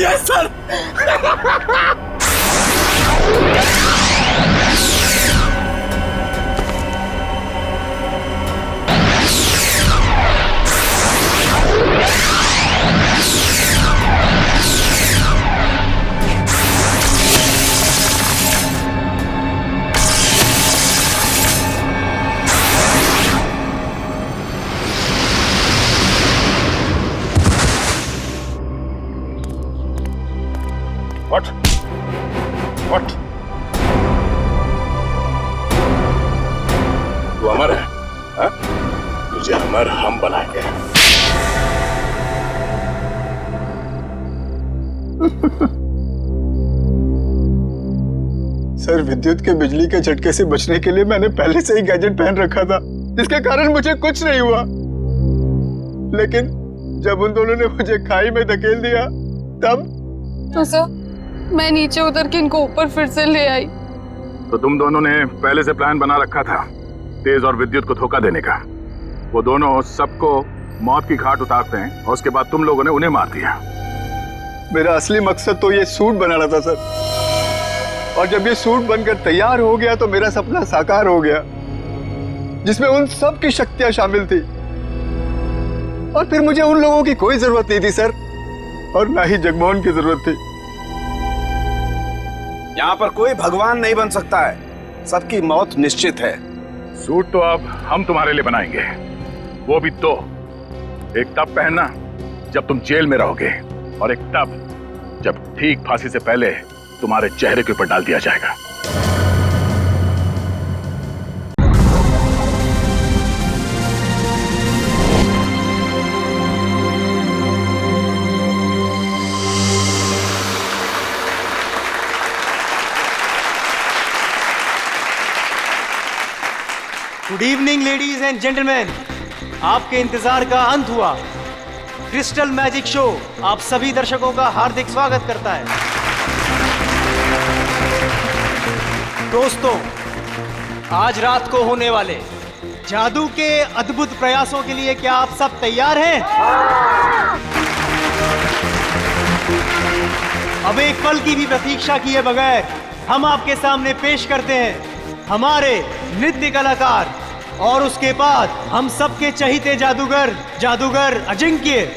Yes sir. What? तू अमर है? हाँ? तुझे अमर हम बनाएंगे। सर, विद्युत के बिजली के झटके से बचने के लिए मैंने पहले से ही गैजेट पहन रखा था, जिसके कारण मुझे कुछ नहीं हुआ। लेकिन जब उन दोनों ने मुझे खाई में धकेल दिया तब तो सर मैं नीचे उतर के इनको ऊपर फिर से ले आई। तो तुम दोनों ने पहले से प्लान बना रखा था तेज और विद्युत को धोखा देने का। वो दोनों सबको मौत की घाट उतारते हैं और उसके बाद तुम लोगों ने उन्हें मार दिया। मेरा असली मकसद तो ये सूट बनाना था सर, और जब ये सूट बनकर तैयार हो गया तो मेरा सपना साकार हो गया, जिसमें उन सब की शक्तियां शामिल थी। और फिर मुझे उन लोगों की कोई जरूरत नहीं थी सर, और ना ही जगमोहन की जरूरत थी। यहाँ पर कोई भगवान नहीं बन सकता है, सबकी मौत निश्चित है। सूट तो अब हम तुम्हारे लिए बनाएंगे, वो भी दो। एक तब पहनना जब तुम जेल में रहोगे, और एक तब जब ठीक फांसी से पहले तुम्हारे चेहरे के ऊपर डाल दिया जाएगा। Good evening ladies and gentleman, आपके इंतजार का अंत हुआ। क्रिस्टल मैजिक शो आप सभी दर्शकों का हार्दिक स्वागत करता है। दोस्तों, आज रात को होने वाले जादू के अद्भुत प्रयासों के लिए क्या आप सब तैयार हैं? अब एक पल की भी प्रतीक्षा किए बगैर हम आपके सामने पेश करते हैं हमारे नृत्य कलाकार, और उसके बाद हम सबके चहीते जादूगर अजिंक्य।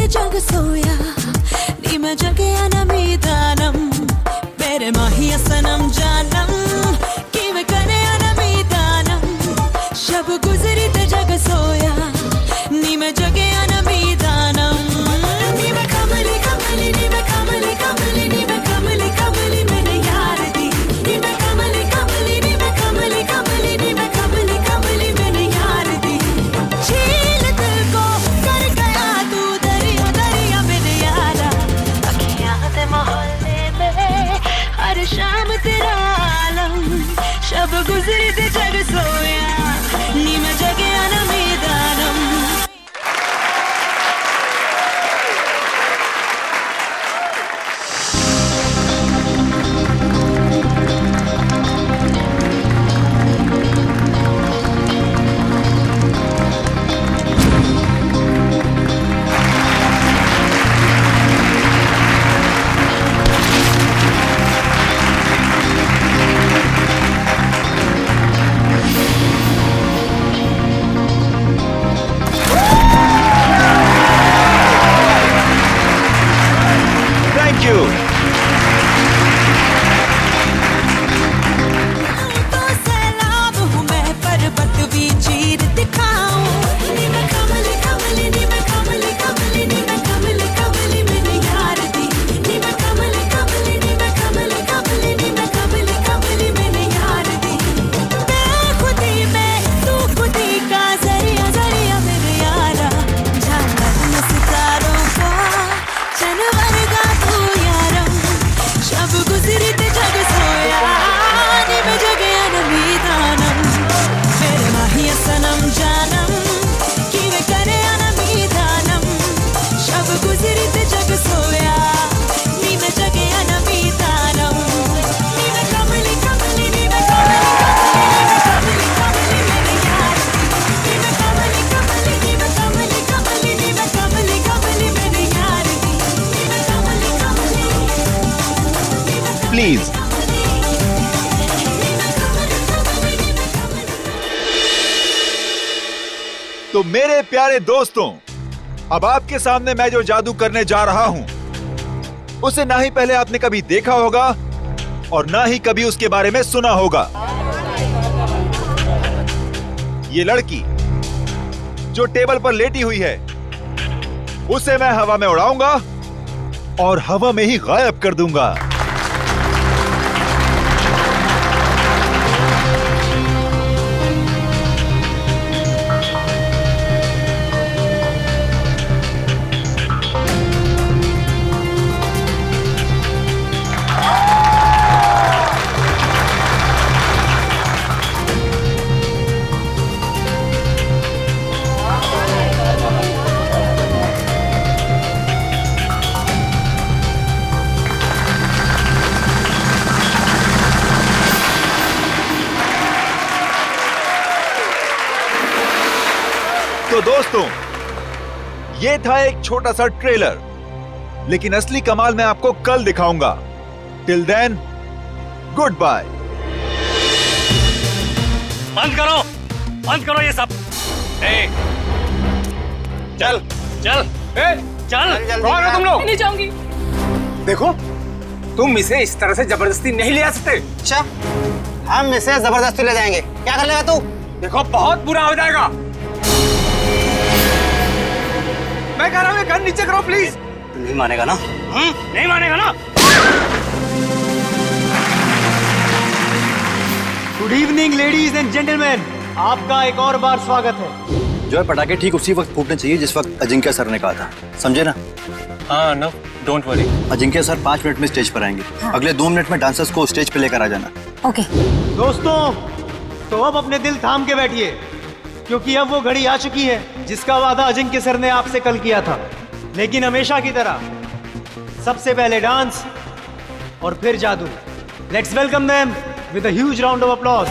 जग सोया नी मैं जगे अनमीदानम मेरे माहिया सनम जानम कि वे करे अनमीदानम शब गुजरी ते जग सोया नी मैं जगे अनमीदानम नी मैं कमली कमली नी मैं कमली कमली नी मैं कमली कमली मैंने यार दी नी मैं कमली कमली नी मैं कमली कमली नी मैं कमली कमली मैंने यार दी झील दिल को कर गया तू मोहल्ले में हर शाम तेरा आलम शब गुजरी ते जग सोया नी मैं जगे अनमीदानम। प्लीज तो मेरे प्यारे दोस्तों, अब आपके सामने मैं जो जादू करने जा रहा हूं, उसे ना ही पहले आपने कभी देखा होगा और ना ही कभी उसके बारे में सुना होगा। ये लड़की जो टेबल पर लेटी हुई है, उसे मैं हवा में उड़ाऊंगा और हवा में ही गायब कर दूंगा। तो दोस्तों, ये था एक छोटा सा ट्रेलर, लेकिन असली कमाल मैं आपको कल दिखाऊंगा। Till then, good bye. बंद करो ये सब। चल चल चल, कौन हो तुम लोग? नहीं जाऊंगी। देखो, तुम इसे इस तरह से जबरदस्ती नहीं ले आ सकते। अच्छा, हम इसे जबरदस्ती ले जाएंगे, क्या कर लेगा तू? देखो, बहुत बुरा हो जाएगा। मैं कह रहा हूँ गन नीचे करो प्लीज। नहीं मानेगा ना? नहीं मानेगा ना? Good evening ladies and gentleman, आपका एक और बार स्वागत है। जो है पटाखे ठीक उसी वक्त फूटने चाहिए जिस वक्त अजिंक्य सर ने कहा था, समझे ना? हाँ, no don't worry. Ajinkya sir 5 minute में स्टेज पर आएंगे। अगले 2 मिनट में डांसर्स को स्टेज पे लेकर आ जाना। ओके। दोस्तों, तो अब अपने दिल थाम के बैठिए, क्योंकि अब वो घड़ी आ चुकी है जिसका वादा अजिंक्य सर ने आपसे कल किया था। लेकिन हमेशा की तरह सबसे पहले डांस और फिर जादू। Let's welcome them with a huge round of applause.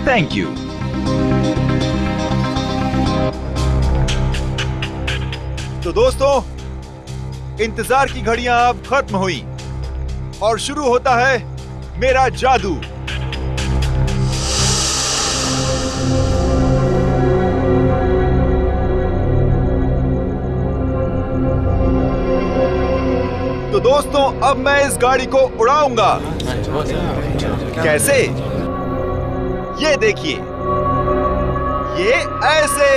Thank you. तो दोस्तों, इंतजार की घड़ियां अब खत्म हुई और शुरू होता है मेरा जादू। तो दोस्तों, अब मैं इस गाड़ी को उड़ाऊंगा। कैसे? ये देखिए, ये ऐसे।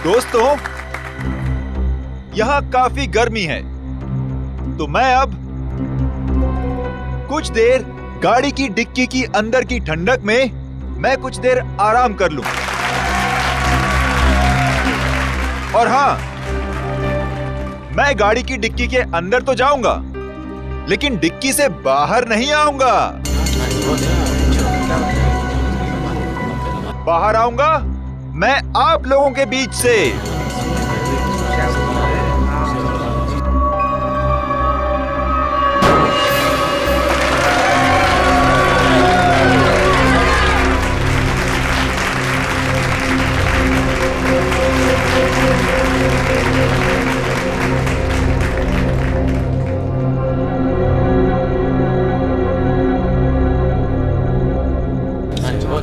दोस्तों, यहां काफी गर्मी है, तो मैं अब कुछ देर गाड़ी की डिक्की की अंदर की ठंडक में मैं कुछ देर आराम कर लूं। और हां, मैं गाड़ी की डिक्की के अंदर तो जाऊंगा, लेकिन डिक्की से बाहर नहीं आऊंगा। बाहर आऊंगा मैं आप लोगों के बीच से।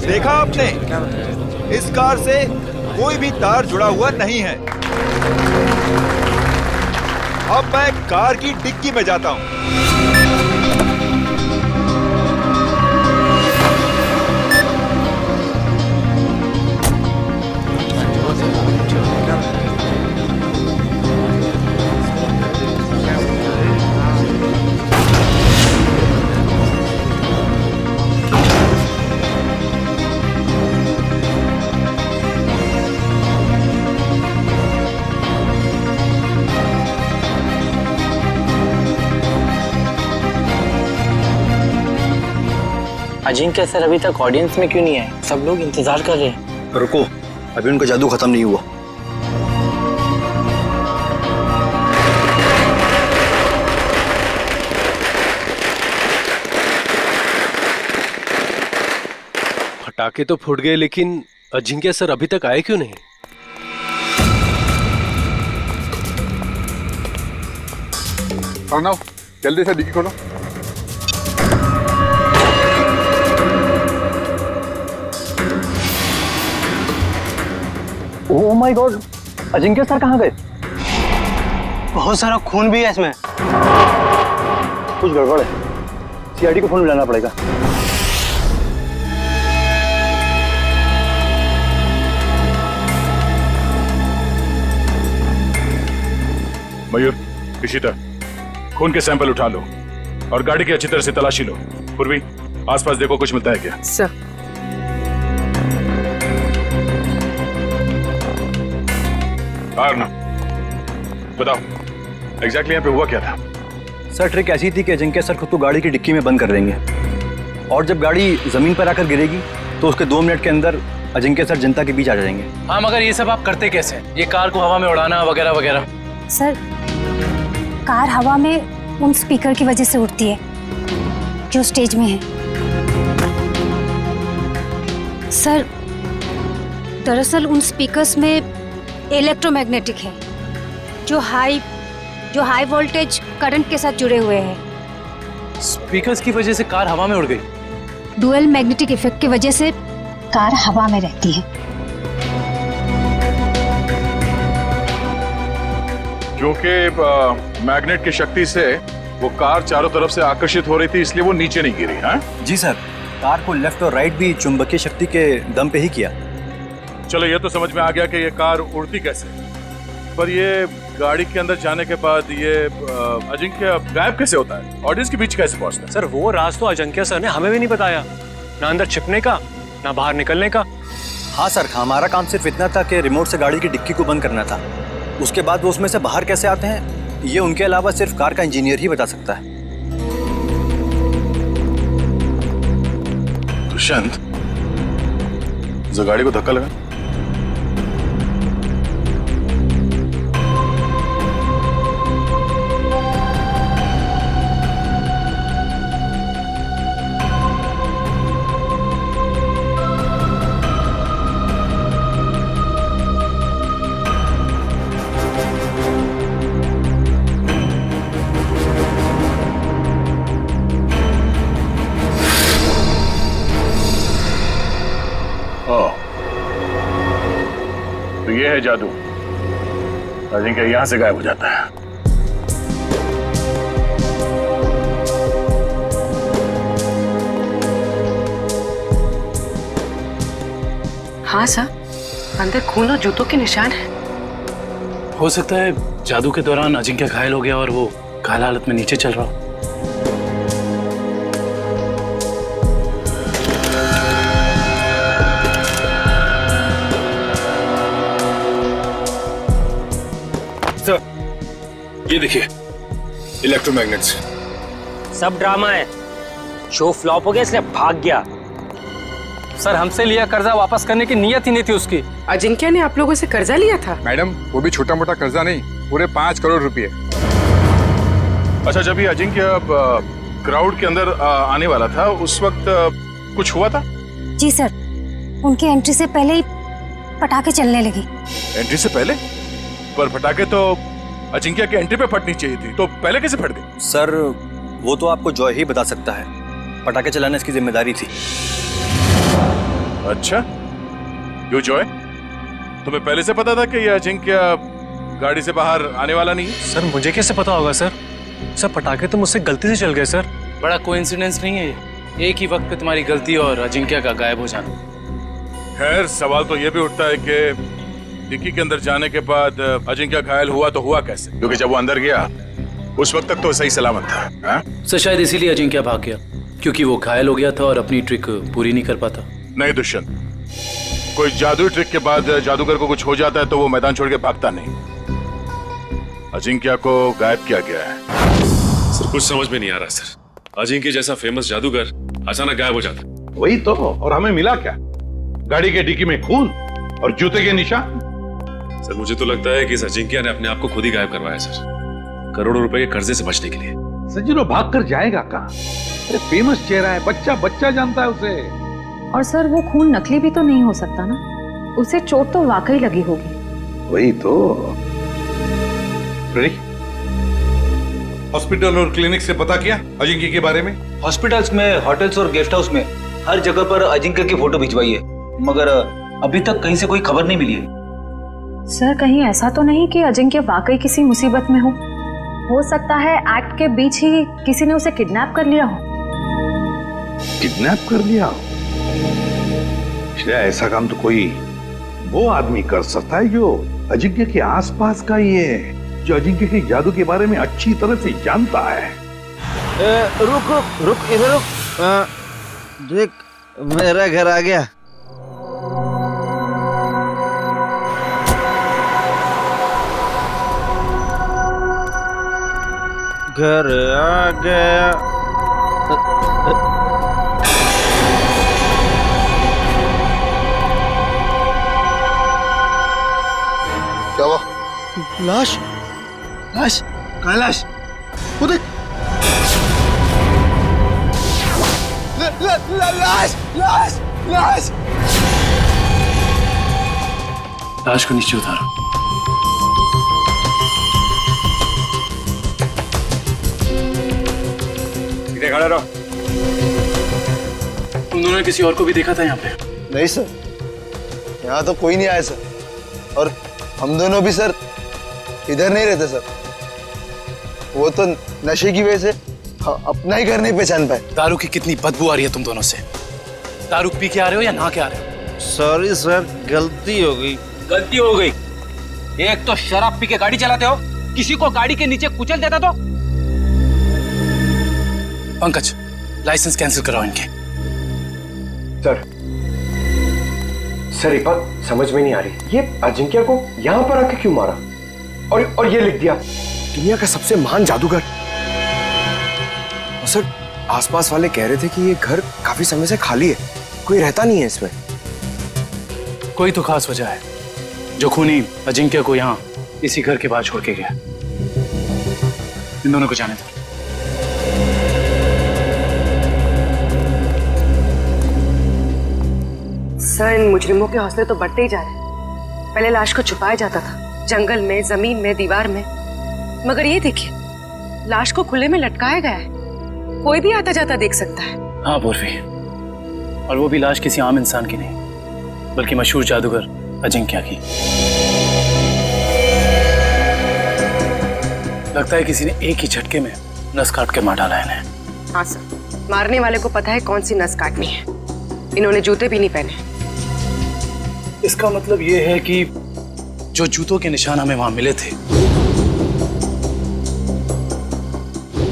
देखा आपने, इस कार से कोई भी तार जुड़ा हुआ नहीं है। अब मैं कार की डिक्की में जाता हूं। अजिंक्य सर अभी तक ऑडियंस में क्यों नहीं है? सब लोग इंतजार कर रहे हैं। रुको, अभी उनका जादू खत्म नहीं हुआ। पटाखे तो फूट गए, लेकिन अजिंक्य सर अभी तक आए क्यों नहीं? अर्णव, जल्दी से डिक्की खोलो। Oh my God, Ajinkya sir कहाँ गए? बहुत सारा खून भी है इसमें। कुछ गड़बड़ है, सीआईडी को फोन मिलाना पड़ेगा। मयूर, इशिता, खून के सैंपल उठा लो और गाड़ी की अच्छी तरह से तलाशी लो। पूर्वी, आसपास देखो कुछ मिलता है क्या? सर। बताओ एग्जैक्टली यहाँ पे हुआ क्या था? सर, ट्रिक ऐसी थी कि अजिंक्य सर खुद को गाड़ी की डिक्की में बंद कर देंगे और जब गाड़ी जमीन पर आकर गिरेगी तो उसके 2 मिनट के अंदर अजिंक्य सर जनता के बीच आ जाएंगे। हाँ, मगर ये सब आप करते कैसे? ये कार को हवा में उड़ाना वगैरह वगैरह। सर, कार हवा में उन स्पीकर की वजह से उड़ती है जो स्टेज में है। सर, दरअसल उन स्पीकर्स में इलेक्ट्रोमैग्नेटिक है जो हाई वोल्टेज करंट के साथ जुड़े हुए हैं। स्पीकर्स की वजह से कार हवा में उड़ गई। डुअल मैग्नेटिक इफेक्ट की वजह से कार हवा में रहती है। क्योंकि मैग्नेट की शक्ति से वो कार चारों तरफ से आकर्षित हो रही थी, इसलिए वो नीचे नहीं गिरी। हाँ जी सर, कार को लेफ्ट और राइट भी चुंबकीय शक्ति के दम पे ही किया। चलो, ये तो समझ में आ गया कि ये कार उड़ती कैसे, पर ये गाड़ी के अंदर जाने के बाद ये अजिंक्य गायब कैसे होता है? ऑडियंस के बीच कैसे पहुंचता है? सर, वो राज तो अजिंक्य सर ने हमें भी नहीं बताया, ना अंदर छिपने का ना बाहर निकलने का। हाँ सर, हमारा काम सिर्फ इतना था कि रिमोट से गाड़ी की डिक्की को बंद करना था। उसके बाद वो उसमें से बाहर कैसे आते हैं, ये उनके अलावा सिर्फ कार का इंजीनियर ही बता सकता है। दुष्यंत, जो गाड़ी को धक्का लगा। तो ये है जादू। अजिंक्य यहां से गायब हो जाता है। हाँ सर, अंदर खून और जूतों के निशान है। हो सकता है जादू के दौरान अजिंक्य घायल हो गया और वो घायल हालत में नीचे चल रहा हो। ये देखिए, इलेक्ट्रोमैग्नेट्स। सब ड्रामा है, शो फ्लॉप हो गया इसलिए भाग गया। सर, हमसे लिया कर्जा वापस करने की नीयत ही नहीं थी उसकी। अजिंक्य ने आप लोगों से कर्जा लिया था? मैडम, वो भी छोटा मोटा कर्जा नहीं, पूरे 5 करोड़ रुपए। अच्छा, जब ये अजिंक्य क्राउड के अंदर आने वाला था, उस वक्त कुछ हुआ था? जी सर, उनकी एंट्री से पहले ही पटाखे चलने लगे। एंट्री से पहले? पर पटाखे तो अजिंक्य के एंट्री पे फटनी चाहिए थी, तो पहले कैसे फट गई? सर, वो तो आपको जॉय ही बता सकता है। पटाखे चलाना इसकी जिम्मेदारी थी। अच्छा, क्यों जॉय? तुम्हें पहले से पता था कि ये अजिंक्य गाड़ी से बाहर आने वाला नहीं है। सर मुझे कैसे पता होगा सर? सर पटाखे तो मुझसे गलती से चल गए सर। बड़ा कोइंसिडेंस नहीं है ये, एक ही वक्त पे तुम्हारी गलती और अजिंक्य का गायब हो जाना। खैर सवाल तो ये भी उठता है कि डिक्की के अंदर जाने के बाद अजिंक्य घायल हुआ तो हुआ कैसे? क्योंकि जब वो अंदर गया उस वक्त तक तो सही सलामत था। हा? सर शायद इसीलिए अजिंक्य भाग गया, क्योंकि वो घायल हो गया था और अपनी ट्रिक पूरी नहीं कर पाता। नहीं दुष्यंत, कोई जादुई ट्रिक के बाद जादूगर को कुछ हो जाता है तो वो मैदान छोड़ के भागता नहीं। अजिंक्य को गायब किया गया है। सर कुछ समझ में नहीं आ रहा सर, अजिंक्य जैसा फेमस जादूगर अचानक गायब हो जाता। वही तो, और हमें मिला क्या? गाड़ी के डिक्की में खून और जूते के निशान। सर मुझे तो लगता है कि इस अजिंक्य ने अपने आप को खुद ही गायब करवाया सर, करोड़ों रुपए के कर्जे से बचने के लिए। सज्जनो भाग कर जाएगा कहाँ? अरे फेमस चेहरा है, बच्चा बच्चा जानता है उसे। और सर वो खून नकली भी तो नहीं हो सकता ना, उसे चोट तो वाकई लगी होगी। वही तो। हॉस्पिटल और क्लिनिक से पता किया अजिंक्य के बारे में? हॉस्पिटल्स में, होटल्स और गेस्ट हाउस में हर जगह पर अजिंक्य की फोटो भिजवाई है, मगर अभी तक कहीं से कोई खबर नहीं मिली है। सर कहीं ऐसा तो नहीं कि अजिंक्य वाकई किसी मुसीबत में हो सकता है एक्ट के बीच ही किसी ने उसे किडनैप कर लिया हो। किडनैप कर लिया हो? ऐसा काम तो कोई वो आदमी कर सकता है जो अजिंक्य के आसपास का ही है, जो अजिंक्य के जादू के बारे में अच्छी तरह से जानता है। रुक रुक रुक, इधर रुक। देख मेरा घर आ गया। घर आ गया। क्या हुआ? लाश लाश कहाँ है लाश? वो देख। लाश लाश लाश। लाश को नीचे उतारो। खड़े रहो। तुम दोनों ने किसी और को भी देखा था यहाँ पे? नहीं सर, यहाँ तो कोई नहीं आया सर, और हम दोनों भी सर इधर नहीं रहते सर। वो तो नशे की वजह से अपना ही घर नहीं पहचान पाए। दारू की कितनी बदबू आ रही है तुम दोनों से। दारू पी के आ रहे हो या नहा के आ रहे हो? सॉरी सर, गलती हो गई। गलती हो गई? एक तो शराब पी के गाड़ी चलाते हो, किसी को गाड़ी के नीचे कुचल देता तो। पंकज, लाइसेंस कैंसिल कराओ इनके। सर एक बात समझ में नहीं आ रही, ये अजिंक्य को यहाँ पर आके क्यों मारा? और ये लिख दिया दुनिया का सबसे महान जादूगर। और सर आसपास वाले कह रहे थे कि ये घर काफी समय से खाली है, कोई रहता नहीं है इसमें। कोई तो खास वजह है जो खूनी अजिंक्य को यहाँ इसी घर के बाहर छोड़ के गया। इन दोनों को जाने दो। सर इन मुजरिमों के हौसले तो बढ़ते ही जा रहे हैं। पहले लाश को छुपाया जाता था जंगल में, जमीन में, दीवार में, मगर ये देखिए लाश को खुले में लटकाया गया है, कोई भी आता जाता देख सकता है। हाँ पूर्वी, और वो भी लाश किसी आम इंसान की नहीं बल्कि मशहूर जादूगर अजिंक्य की। लगता है किसी ने एक ही झटके में नस काट के मार डाला है इन्हें। हाँ सर, मारने वाले को पता है कौन सी नस काटनी है। इन्होंने जूते भी नहीं पहने। इसका मतलब ये है कि जो जूतों के निशान हमें वहां मिले थे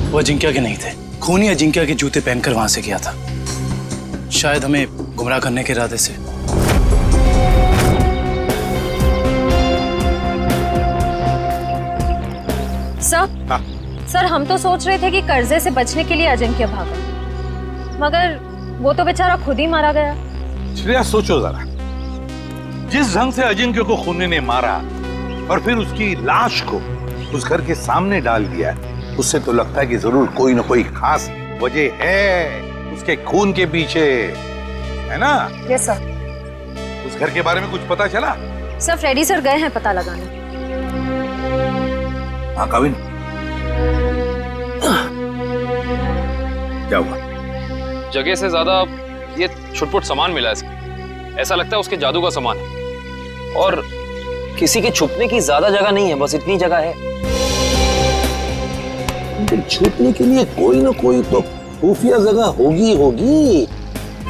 वो अजिंक्य के नहीं थे। खूनी अजिंक्य के जूते पहनकर वहां से गया था, शायद हमें गुमराह करने के इरादे से। सर हम तो सोच रहे थे कि कर्जे से बचने के लिए अजिंक्य भागा, मगर वो तो बेचारा खुद ही मारा गया। श्रेया सोचो जरा, जिस ढंग से अजिंक्य को खूनी ने मारा और फिर उसकी लाश को उस घर के सामने डाल दिया, उससे तो लगता है कि जरूर कोई ना कोई खास वजह है उसके खून के पीछे, है ना? Yes sir. उस घर के बारे में कुछ पता चला? सर फ्रेडी सर गए हैं पता लगाने। हाँ कविन, क्या हुआ? जगह से ज्यादा ये छुटपुट सामान मिला है। ऐसा लगता है उसके जादू का सामान है। और किसी के छुपने की ज्यादा जगह नहीं है, बस इतनी जगह है। छुपने के लिए कोई ना कोई तो खुफिया जगह होगी होगी,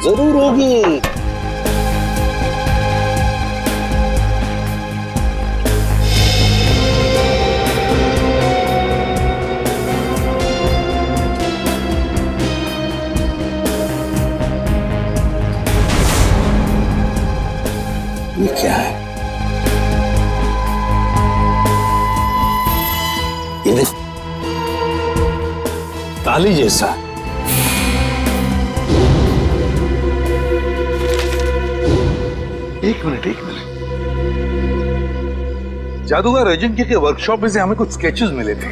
जरूर होगी। ये क्या है? ये देख, ताली जैसा। एक मिनट। जादूगर अजिंक्य के वर्कशॉप में से हमें कुछ स्केचेस मिले थे,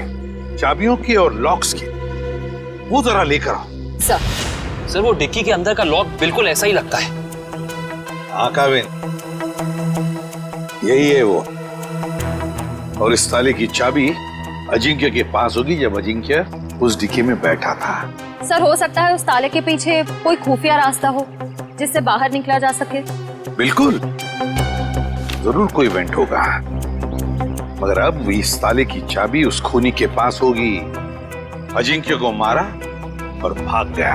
चाबियों के और लॉक्स के। वो जरा लेकर आओ। सर वो डिक्की के अंदर का लॉक बिल्कुल ऐसा ही लगता है। हाँ काविन, यही है वो। और इस ताले की चाबी अजिंक्य के पास होगी जब अजिंक्य उस डिक्की में बैठा था। सर हो सकता है उस ताले के पीछे कोई खुफिया रास्ता हो जिससे बाहर निकला जा सके। बिल्कुल, जरूर कोई इवेंट होगा, मगर अब इस ताले की चाबी उस खूनी के पास होगी। अजिंक्य को मारा और भाग गया।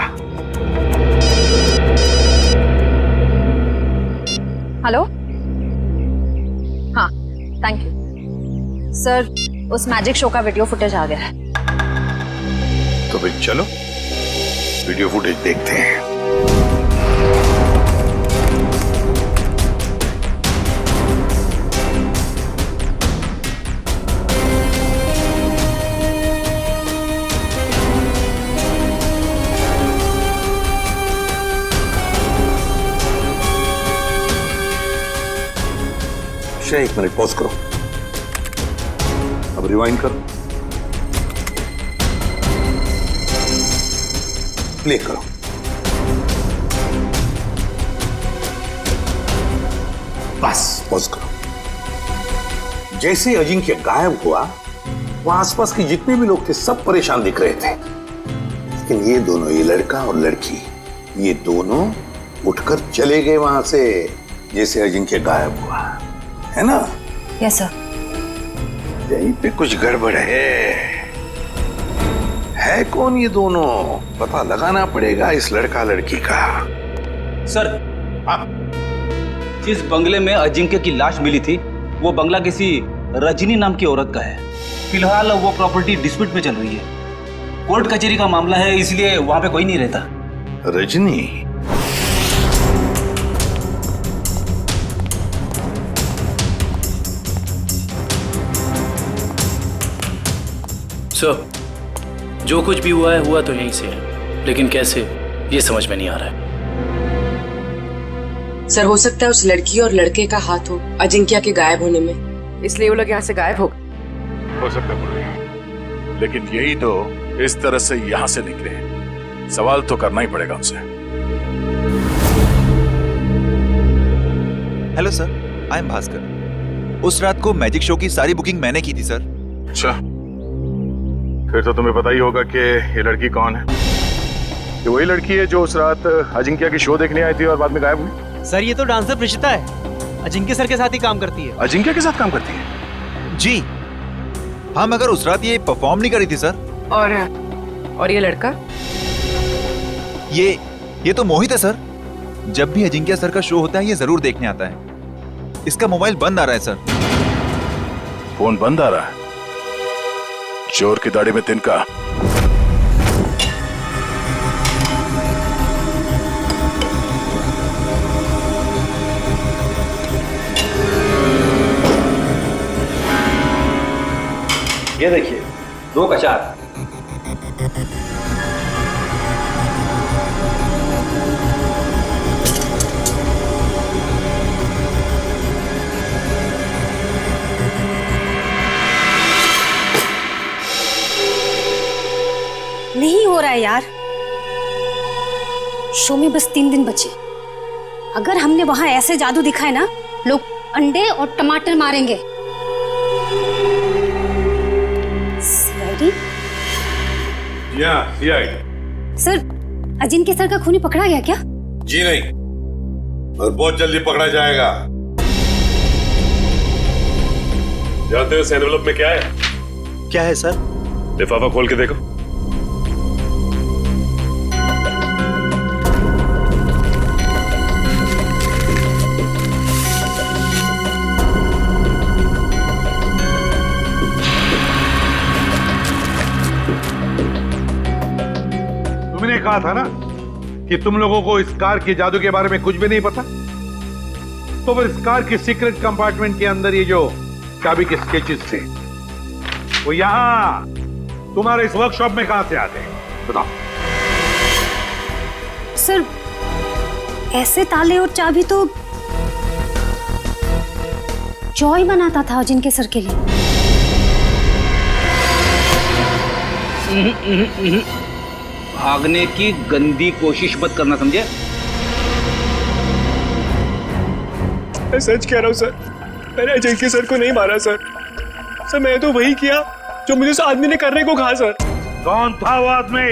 हेलो, हाँ थैंक यू सर, उस मैजिक शो का वीडियो फुटेज आ गया है। तो फिर चलो वीडियो फुटेज देखते हैं। एक मिनट पॉज करो, अब रिवाइंड करो, प्ले करो। बस पॉज करो। जैसे अजिंक्य गायब हुआ, वहां आसपास के जितने भी लोग थे सब परेशान दिख रहे थे, लेकिन ये दोनों, ये लड़का और लड़की, ये दोनों उठकर चले गए वहां से जैसे अजिंक्य गायब हुआ, है ना? Yes sir. यहीं पे कुछ गड़बड़ है कौन ये दोनों? पता लगाना पड़ेगा इस लड़का लड़की का। सर, जिस बंगले में अजिंक्य की लाश मिली थी वो बंगला किसी रजनी नाम की औरत का है। फिलहाल वो प्रॉपर्टी डिस्प्यूट में चल रही है, कोर्ट कचहरी का मामला है, इसलिए वहां पे कोई नहीं रहता। रजनी? सर, जो कुछ भी हुआ तो यहीं से है, लेकिन कैसे ये समझ में नहीं आ रहा है। सर हो सकता है उस लड़की और लड़के का हाथ हो अजिंक्य के गायब होने में, इसलिए वो लोग यहाँ से गायब हो गए। हो सकता है, लेकिन यही तो इस तरह से यहाँ से निकले, सवाल तो करना ही पड़ेगा उनसे। Hello sir, I am Bhaskar. उस रात को मैजिक शो की सारी बुकिंग मैंने की थी सर। अच्छा, फिर तो तुम्हें पता ही होगा कि ये लड़की कौन है। ये वही लड़की है जो उस रात अजिंक्य की शो देखने आई थी और बाद में गायब हुई। सर ये तो डांसर प्रिशिता है, अजिंक्य सर के साथ ही काम करती है। अजिंक्य के साथ काम करती है? जी हाँ, मगर उस रात ये परफॉर्म नहीं करी थी सर। और ये लड़का? ये तो मोहित है सर। जब भी अजिंक्य सर का शो होता है ये जरूर देखने आता है। इसका मोबाइल बंद आ रहा है सर। फोन बंद आ रहा है? चोर की दाढ़ी में तिनका। ये देखिए, 2 का 4। नहीं हो रहा है यार, शो में बस 3 दिन बचे। अगर हमने वहां ऐसे जादू दिखाए ना, लोग अंडे और टमाटर मारेंगे। सीआईडी? सर, अजिंक्य सर का खूनी पकड़ा गया क्या? जी नहीं, और बहुत जल्दी पकड़ा जाएगा। जानते हो इस एनवेलप में क्या है? क्या है सर? लिफाफा खोल के देखो। तुमने कहा था ना कि तुम लोगों को इस कार के जादू के बारे में कुछ भी नहीं पता। तो फिर इस कार के सीक्रेट कंपार्टमेंट के अंदर ये जो चाबी के स्केचेस थे वो यहां तुम्हारे इस वर्कशॉप में कहां से आते हैं? बताओ। सर, ऐसे ताले और चाबी तो जॉय बनाता था जिनके सर के लिए। भागने की गंदी कोशिश मत करना, समझे? मैं सच कह रहा हूँ सर, मैंने अजिंक्य सर को नहीं मारा सर। सर मैं तो वही किया जो मुझे उस आदमी ने करने को कहा सर। कौन था वो आदमी?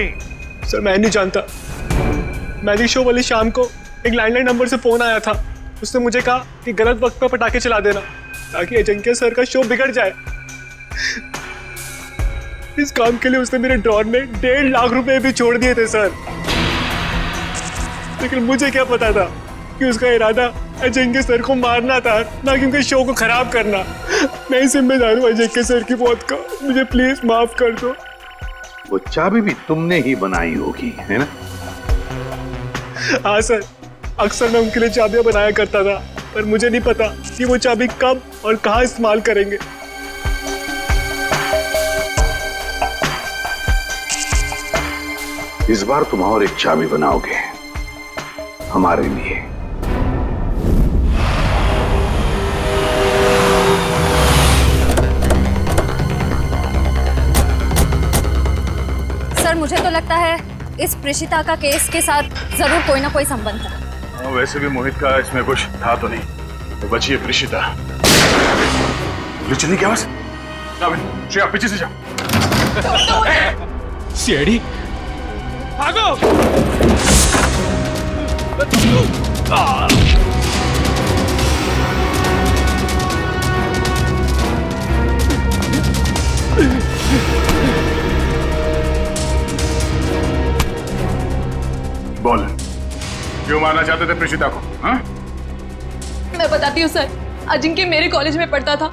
सर मैं नहीं जानता। मैजिक शो वाली शाम को एक लैंडलाइन नंबर से फोन आया था। उसने मुझे कहा कि गलत वक्त पर पटाखे चला देना ताकि अजिंक्य सर का शो बिगड़ जाए। इस काम के लिए उसने मेरे ड्रॉर में 1.5 लाख रुपए भी छोड़ दिए थे सर। लेकिन मुझे क्या पता था कि उसका इरादा अजिंक्य सर को मारना था, ना कि उनके शो को खराब करना। मैं जिम्मेदार हूँ अजिंक्य सर की मौत का। मुझे प्लीज माफ कर दो। वो चाबी भी तुमने ही बनाई होगी, है ना? हाँ सर, अक्सर मैं उनके लिए चाबियां बनाया करता था, पर मुझे नहीं पता कि वो चाबी कब और कहाँ इस्तेमाल करेंगे। इस बार तुम और एक चाबी बनाओगे हमारे लिए। सर मुझे तो लगता है इस प्रेषिता का केस के साथ जरूर कोई ना कोई संबंध था। वैसे भी मोहित का इसमें कुछ था तो नहीं, तो बची है प्रेषिता। चलने की आवाज। श्रेया पीछे से जाओ। सीआईडी भागो। बोल, क्यों मारना चाहते थे प्रेषिता को? हाँ? मैं बताती हूँ सर, अजिंक्य मेरे कॉलेज में पढ़ता था,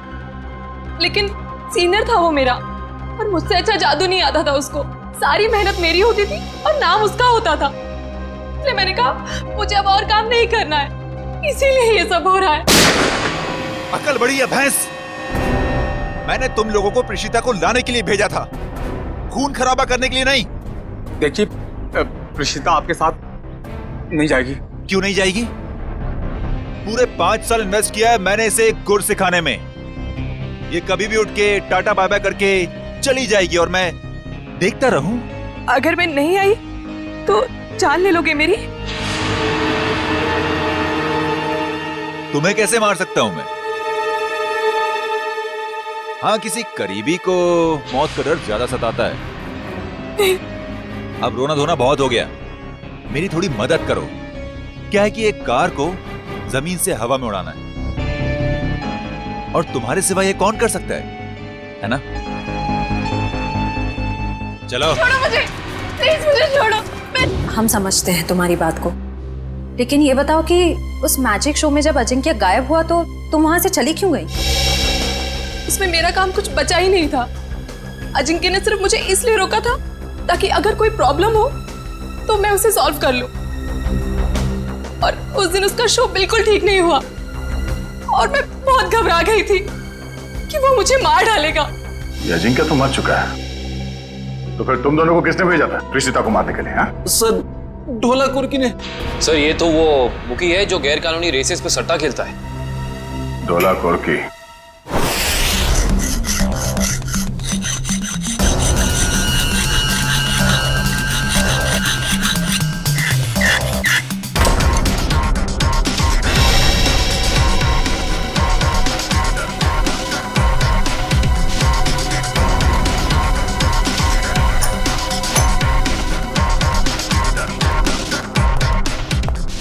लेकिन सीनियर था वो मेरा, और मुझसे अच्छा जादू नहीं आता था उसको। सारी मेहनत मेरी होती थी और नाम उसका होता था। इसलिए मैंने कहा मुझे अब और काम नहीं करना है, इसीलिए ये सब हो रहा है। अकल बड़ी है भैंस। मैंने तुम लोगों को प्रेषिता को लाने के लिए भेजा था, खून खराबा करने के लिए नहीं। देखिए, प्रेषिता आपके साथ नहीं जाएगी। क्यों नहीं जाएगी? पूरे 5 साल इन्वेस्ट किया है मैंने इसे गुर सिखाने में। ये कभी भी उठ के टाटा बाय बाय करके चली जाएगी और मैं देखता रहूं। अगर मैं नहीं आई तो जान ले लोगे मेरी? तुम्हें कैसे मार सकता हूं मैं? हाँ, किसी करीबी को मौत का डर ज्यादा सताता है। अब रोना धोना बहुत हो गया, मेरी थोड़ी मदद करो। क्या है कि एक कार को जमीन से हवा में उड़ाना है, और तुम्हारे सिवा ये कौन कर सकता है ना? चलो छोड़ो मुझे, प्लीज मुझे छोड़ो। हम समझते हैं तुम्हारी बात को, लेकिन ये बताओ कि उस मैजिक शो में जब अजिंक्य गायब हुआ तो तुम वहां से चली क्यों गई? उसमें मेरा काम कुछ बचा ही नहीं था। अजिंक्य ने सिर्फ मुझे इसलिए रोका था ताकि अगर कोई प्रॉब्लम हो तो मैं उसे सॉल्व कर लूं। और उस दिन उसका शो बिल्कुल ठीक नहीं हुआ और मैं बहुत घबरा गई थी कि वो मुझे मार डालेगा। ये अजिंक्य तो मर चुका है, तो फिर तुम दोनों को किसने भेजा था प्रेषिता को मारने के लिए? हाँ? सर, ढोला कुर्की ने। सर, ये तो वो मुकी है जो गैर कानूनी रेसेस पे सट्टा खेलता है। ढोला कुर्की?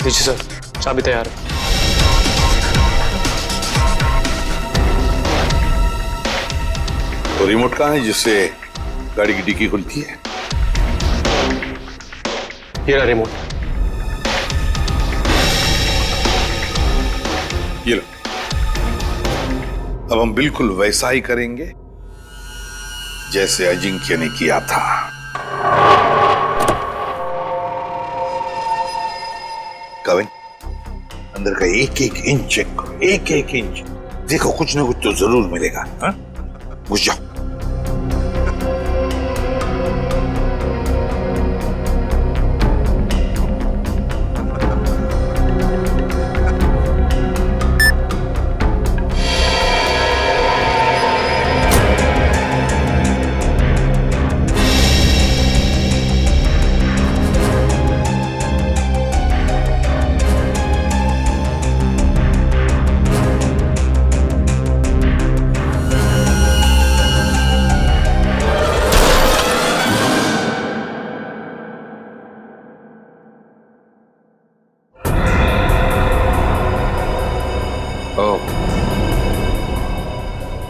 जी सर, चाबी तैयार है। वो रिमोट कहाँ है जिससे गाड़ी की डिक्की खुलती है? ये रहा रिमोट। ये लो। अब हम बिल्कुल वैसा ही करेंगे जैसे अजिंक्य ने किया था। कविन, अंदर का एक एक इंच चेक करो, एक एक इंच। देखो कुछ ना कुछ तो जरूर मिलेगा। हाँ? घुस जाओ।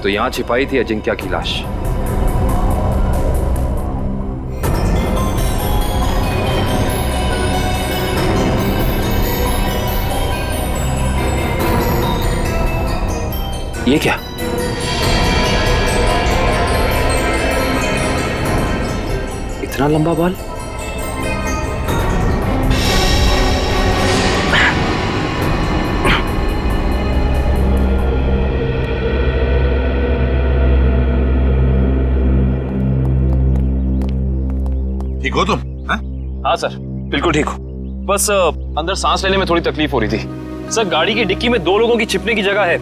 तो यहां छिपाई थी अजिंक्य की लाश। ये क्या? इतना लंबा बाल? ठीक हो तुम? हाँ सर, बिल्कुल ठीक हो। बस अंदर सांस लेने में थोड़ी तकलीफ हो रही थी। सर गाड़ी की डिक्की में 2 लोगों की छिपने की जगह है,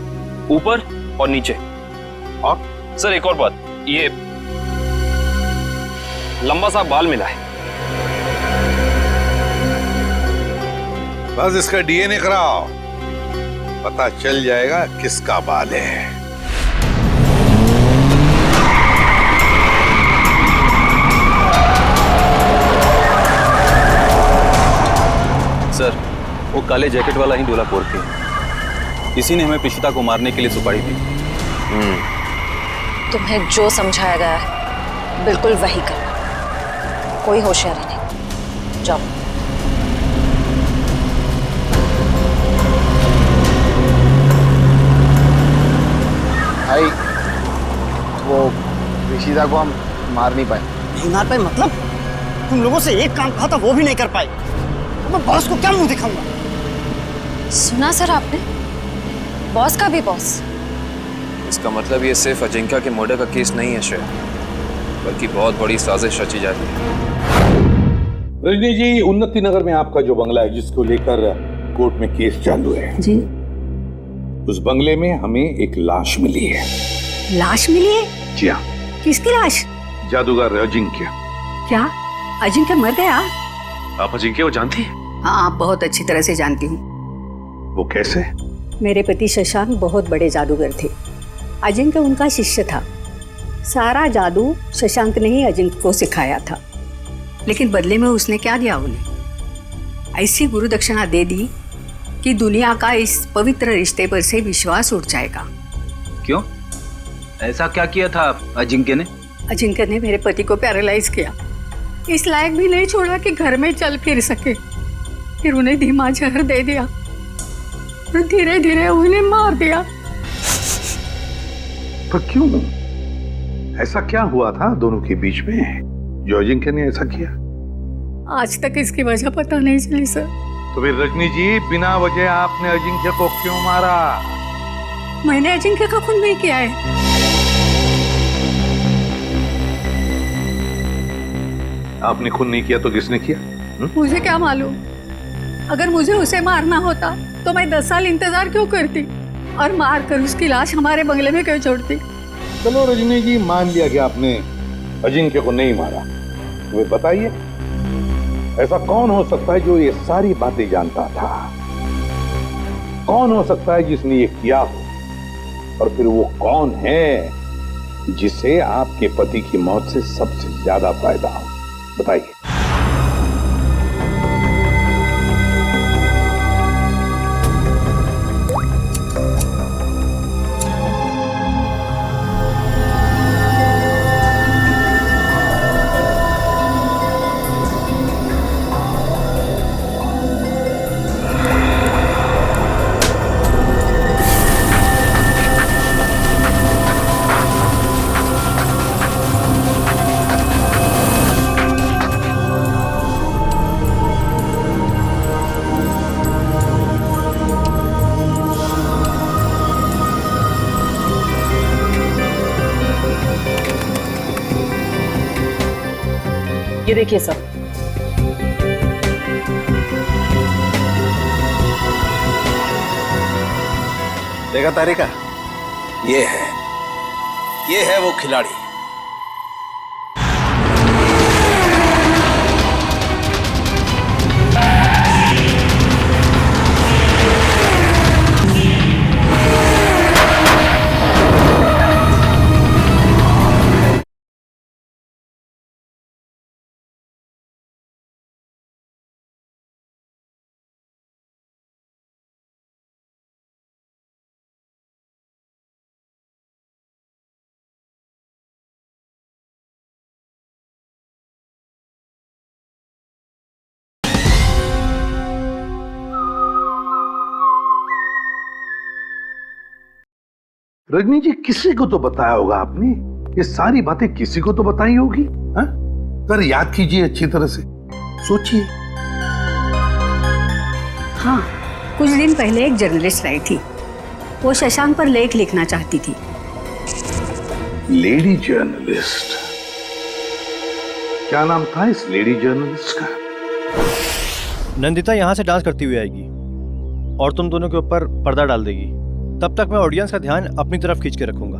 ऊपर और नीचे। और सर एक और बात, ये लंबा सा बाल मिला है। बस इसका डीएनए कराओ, पता चल जाएगा किसका बाल है। सर, वो काले जैकेट वाला ही डोलापोर थे। इसी ने हमें प्रीशिता को मारने के लिए सुपारी दी। तुम्हें जो समझाया गया है बिल्कुल वही करना, कोई होशियारी नहीं। जाओ। भाई, वो प्रीशिता को हम मार नहीं पाए। नहीं मार पाए मतलब? तुम लोगों से एक काम कहा था वो भी नहीं कर पाए। मैं बॉस को क्या मुंह दिखाऊंगा? सुना सर आपने? बॉस का भी बॉस। इसका मतलब ये सिर्फ अजिंक्य के मर्डर का केस नहीं है श्रेया, बल्कि बहुत बड़ी साजिश रची जा रही है। रजनी जी, उन्नति नगर में आपका जो बंगला है जिसको लेकर कोर्ट में केस चालू है जी, उस बंगले में हमें एक लाश मिली है। लाश मिली है? जी हाँ। किसकी लाश? जादूगर अजिंक्य। क्या अजिंक्य मर गया? आप अजिंक्य को जानती हैं? हाँ, बहुत अच्छी तरह से जानती हूँ। वो कैसे? मेरे पति शशांक बहुत बड़े जादूगर थे। अजिंक्य उनका शिष्य था। सारा जादू शशांक ने ही अजिंक्य को सिखाया था। लेकिन बदले में उसने क्या दिया उन्हें? ऐसी गुरु दक्षिणा दे दी कि दुनिया का इस पवित्र रिश्ते पर से विश्वास उठ जाएगा। क्यों? ऐसा क्या किया था अजिंक्य ने? अजिंक्य ने मेरे पति को पैरालाइज किया, इस लायक भी नहीं छोड़ा कि घर में चल फिर सके। फिर उन्हें धीमा जहर दे दिया और धीरे धीरे उन्हें मार दिया। पर क्यों? ऐसा क्या हुआ था दोनों के बीच में जो अजिंक्य ने ऐसा किया? आज तक इसकी वजह पता नहीं चली सर। तो फिर रजनी जी, बिना वजह आपने अजिंक्य को क्यों मारा? मैंने अजिंक्य का खून नहीं किया है। आपने खून नहीं किया तो किसने किया? मुझे क्या मालूम? अगर मुझे उसे मारना होता तो मैं 10 साल इंतजार क्यों करती और मार कर उसकी लाश हमारे बंगले में क्यों छोड़ती? चलो रजनी जी, मान लिया कि आपने अजिंक्य को नहीं मारा। तुम्हें बताइए, ऐसा कौन हो सकता है जो ये सारी बातें जानता था? कौन हो सकता है जिसने ये किया हो? और फिर वो कौन है जिसे आपके पति की मौत से सबसे ज्यादा फायदा हो? बताइए। ये देखिए सर। देखा तारिका, ये है वो खिलाड़ी। रजनी जी, किसी को तो बताया होगा आपने, ये सारी बातें किसी को तो बताई होगी। हाँ? जरा याद कीजिए अच्छी तरह से, सोचिए। हाँ, कुछ दिन पहले एक जर्नलिस्ट आई थी। वो शशांक पर लेख लिखना चाहती थी। Lady journalist? क्या नाम था इस लेडी जर्नलिस्ट का? नंदिता यहाँ से डांस करती हुई आएगी और तुम दोनों के ऊपर पर्दा डाल देगी। तब तक मैं ऑडियंस का ध्यान अपनी तरफ खींच के रखूंगा।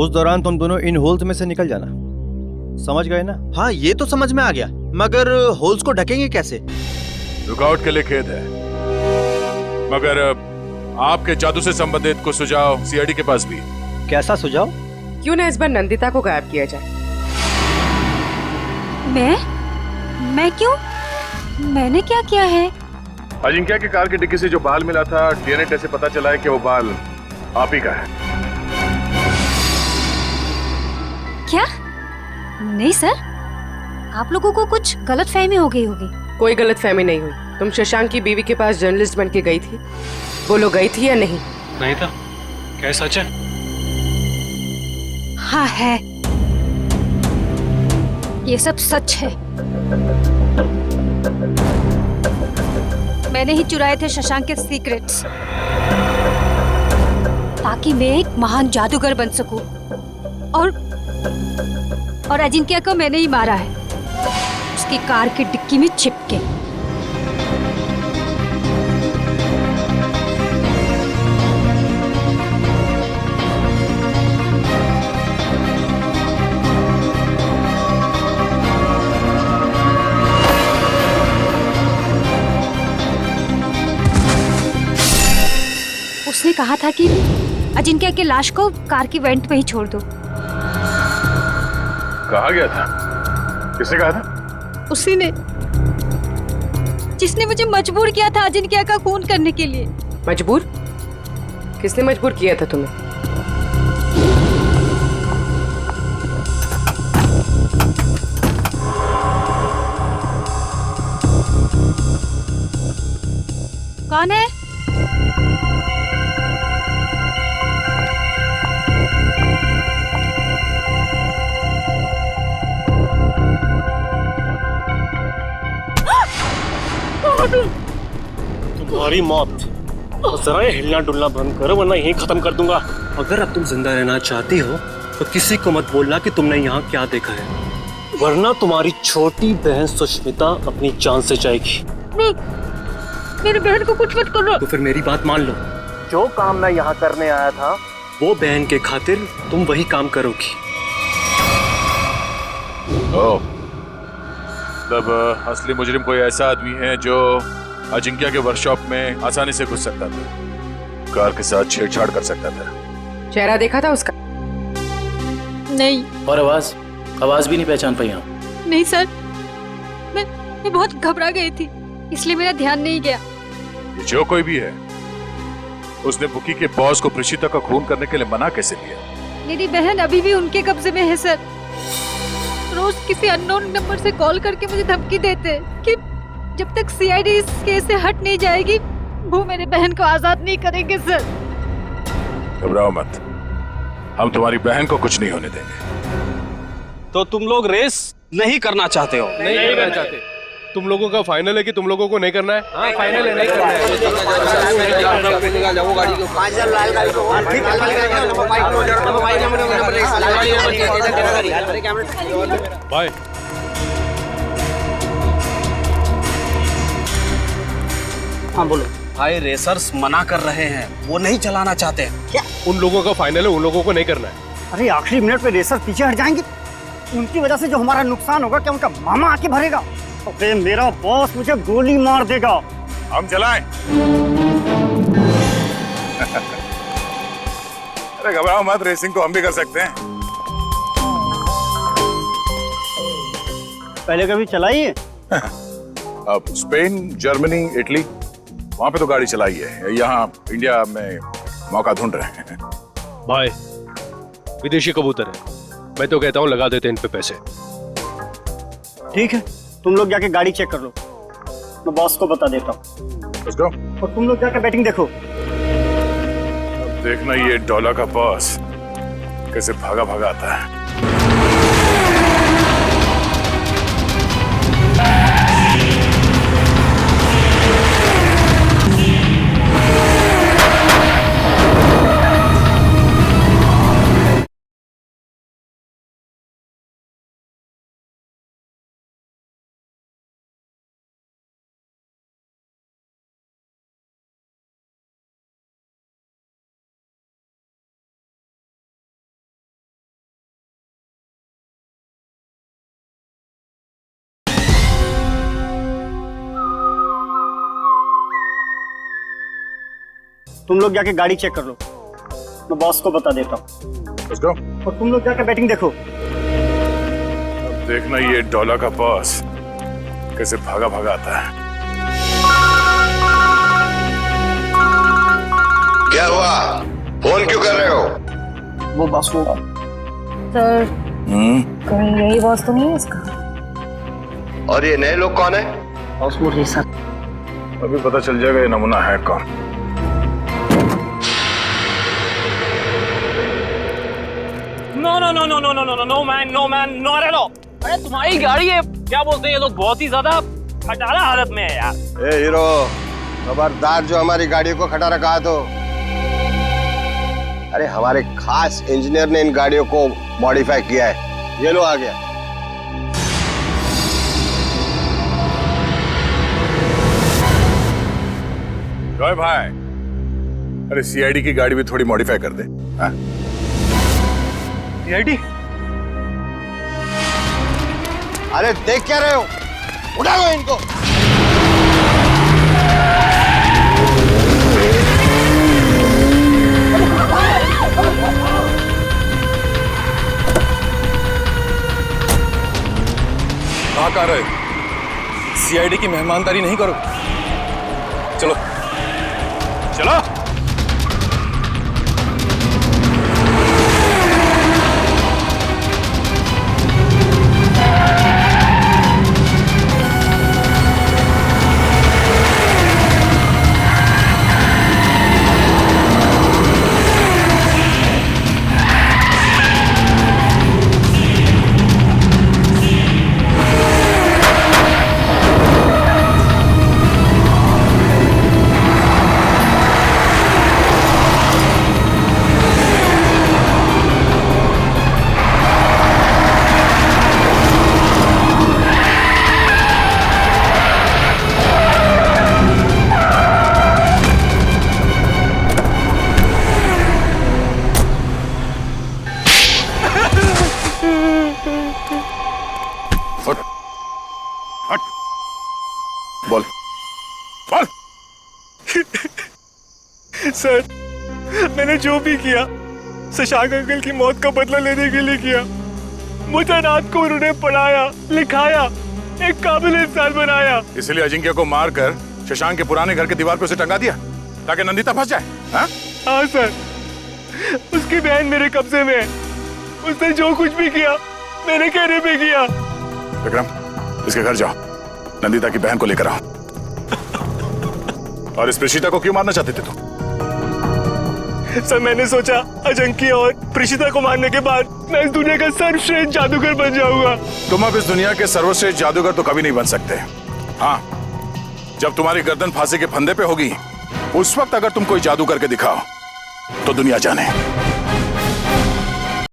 उस दौरान तुम दोनों इन होल्स में से निकल जाना। समझ गए ना? हाँ, ये तो समझ में आ गया, मगर होल्स को ढकेंगे कैसे? रुकावट के लिए खेद है, मगर आपके जादू से संबंधित कुछ सुझाव सीआईडी के पास भी। कैसा सुझाव? क्यों ना इस बार नंदिता को गायब किया जाए? मैं क्यों? मैंने क्या किया है? अजिंक्य की कार की डिक्की से जो बाल मिला था, डीएनए टेस्ट से पता चला है कि वो बाल आप ही का है। क्या? नहीं सर, आप लोगों को कुछ गलतफहमी हो गई होगी। कोई गलतफहमी नहीं हुई। तुम शशांक की बीवी के पास जर्नलिस्ट बन के गई थी, बोलो गई थी या नहीं? नहीं था। क्या सच है? हाँ है, ये सब सच है। मैंने ही चुराए थे शशांक के सीक्रेट्स, ताकि मैं एक महान जादूगर बन सकूं। और अजिंक्य को मैंने ही मारा है, उसकी कार की डिक्की में छिप के। उसने कहा था कि अजिंक्य की लाश को कार की वेंट में ही छोड़ दो। कहा गया था? किसने कहा था? उसी ने, जिसने मुझे मजबूर किया था अजिंक्य का खून करने के लिए। मजबूर? किसने मजबूर किया था तुम्हें? कौन है? तुम्हारी मौत। जरा ये हिलना डुलना बंद करो, वरना यहीं खत्म कर दूंगा। अगर अब तुम जिंदा रहना चाहती हो तो किसी को मत बोलना कि तुमने यहाँ क्या देखा है, वरना तुम्हारी छोटी बहन सुष्मिता अपनी जान से जाएगी। नहीं, मेरी बहन को कुछ मत करो। तो फिर मेरी बात मान लो, जो काम मैं यहाँ करने आया था वो बहन के खातिर तुम वही काम करोगी। तब असली मुजरिम कोई ऐसा आदमी है जो अजिंक्य के वर्कशॉप में आसानी से घुस सकता था, कार के साथ छेड़छाड़ कर सकता था। चेहरा देखा था उसका? नहीं। और आवाज भी नहीं पहचान पाई आप? नहीं सर, मैं बहुत घबरा गई थी, इसलिए मेरा ध्यान नहीं गया। ये जो कोई भी है, उसने बुकी के बॉस को प्रीशिता का खून करने के लिए मना कैसे किया? मेरी बहन अभी भी उनके कब्जे में है सर। रोज किसी अननोन नंबर से कॉल करके मुझे धमकी देते कि जब तक सीआईडी इस केस से हट नहीं जाएगी वो मेरे बहन को आजाद नहीं करेंगे सर। घबराओ मत, हम तुम्हारी बहन को कुछ नहीं होने देंगे। तो तुम लोग रेस नहीं करना चाहते हो? नहीं करना चाहते। तुम लोगों का फाइनल है कि तुम लोगों को नहीं करना है? हाँ, फाइनल है, नहीं करना है। बाय। हाँ बोलो। भाई रेसर्स मना कर रहे हैं, वो नहीं चलाना चाहते। क्या? उन लोगों का फाइनल है, उन लोगों को नहीं करना है। अरे आखिरी मिनट पे रेसर पीछे हट जाएंगे, उनकी वजह से जो हमारा नुकसान होगा क्या उनका मामा आके भरेगा? अरे मेरा बॉस मुझे गोली मार देगा। हम चलाएं। अरे घबराओ मत, रेसिंग तो हम भी कर सकते हैं। पहले कभी चलाई है? अब स्पेन, जर्मनी, इटली, वहां पे तो गाड़ी चलाई है। यहाँ इंडिया में मौका ढूंढ रहे हैं। भाई विदेशी कबूतर है, मैं तो कहता हूँ लगा देते इन पे पैसे। ठीक है, तुम लोग जाके गाड़ी चेक कर लो, मैं बॉस को बता देता हूँ। Let's go। और तुम लोग जाके बैटिंग देखो। अब देखना ये डॉलर का बॉस कैसे भागा भागा आता है। तुम लोग जाके गाड़ी चेक कर लो, मैं बॉस को बता देता हूँ। Let's go। और तुम लोग जाके बैटिंग देखो। अब देखना ये डॉलर का बॉस कैसे भागा भागा आता है। क्या हुआ? फोन क्यों कर रहे हो? वो बॉस को। सर कहीं यही बॉस तो नहीं है इसका? और ये नए लोग कौन है? बॉस वो रेसर। अभी पता चल जाएगा ये नमूना है कौन। No no no no no no no no man, no man, not at all. अरे तुम्हारी गाड़ी है, क्या बोलते हैं ये लोग, बहुत ही ज्यादा खटारा हालत में है यार। ए हीरो, खबरदार जो हमारी गाड़ी को खटारा कहा तो। अरे हमारे खास इंजीनियर ने इन गाड़ियों को मॉडिफाई किया है। ये लो आ गया। जॉय भाई, अरे सीआईडी की गाड़ी भी थोड़ी मॉडिफाई कर दे। हाँ? सीआईडी? अरे देख क्या रहे हो, उठाओ इनको। कहाँ कर रहे? सीआईडी की मेहमानदारी नहीं करो। चलो चलो। बोल बोल। सर, मैंने जो भी किया शशांक अंकल की मौत का बदला लेने के लिए किया। मुझे रात को उन्होंने पढ़ाया, लिखाया, एक काबिल इंसान बनाया। इसलिए अजिंक्य को मारकर शशांक के पुराने घर के दीवार पे उसे टंगा दिया ताकि नंदिता फंस जाए। हाँ? हाँ सर, उसकी बहन मेरे कब्जे में है। उसने जो कुछ भी किया मेरे कहने पे किया। विक्रम, इसके घर जाओ, नंदिता की बहन को लेकर आओ। और इस प्रेषिता को क्यों मारना चाहते थे तुम? सर, मैंने सोचा अजंकी और प्रेषिता को मारने के बाद मैं इस दुनिया का सर्वश्रेष्ठ जादूगर बन जाऊंगा। तुम अब इस दुनिया के सर्वश्रेष्ठ जादूगर तो कभी नहीं बन सकते। हाँ, जब तुम्हारी गर्दन फांसी के फंदे पे होगी, उस वक्त अगर तुम कोई जादू करके दिखाओ तो दुनिया जाने।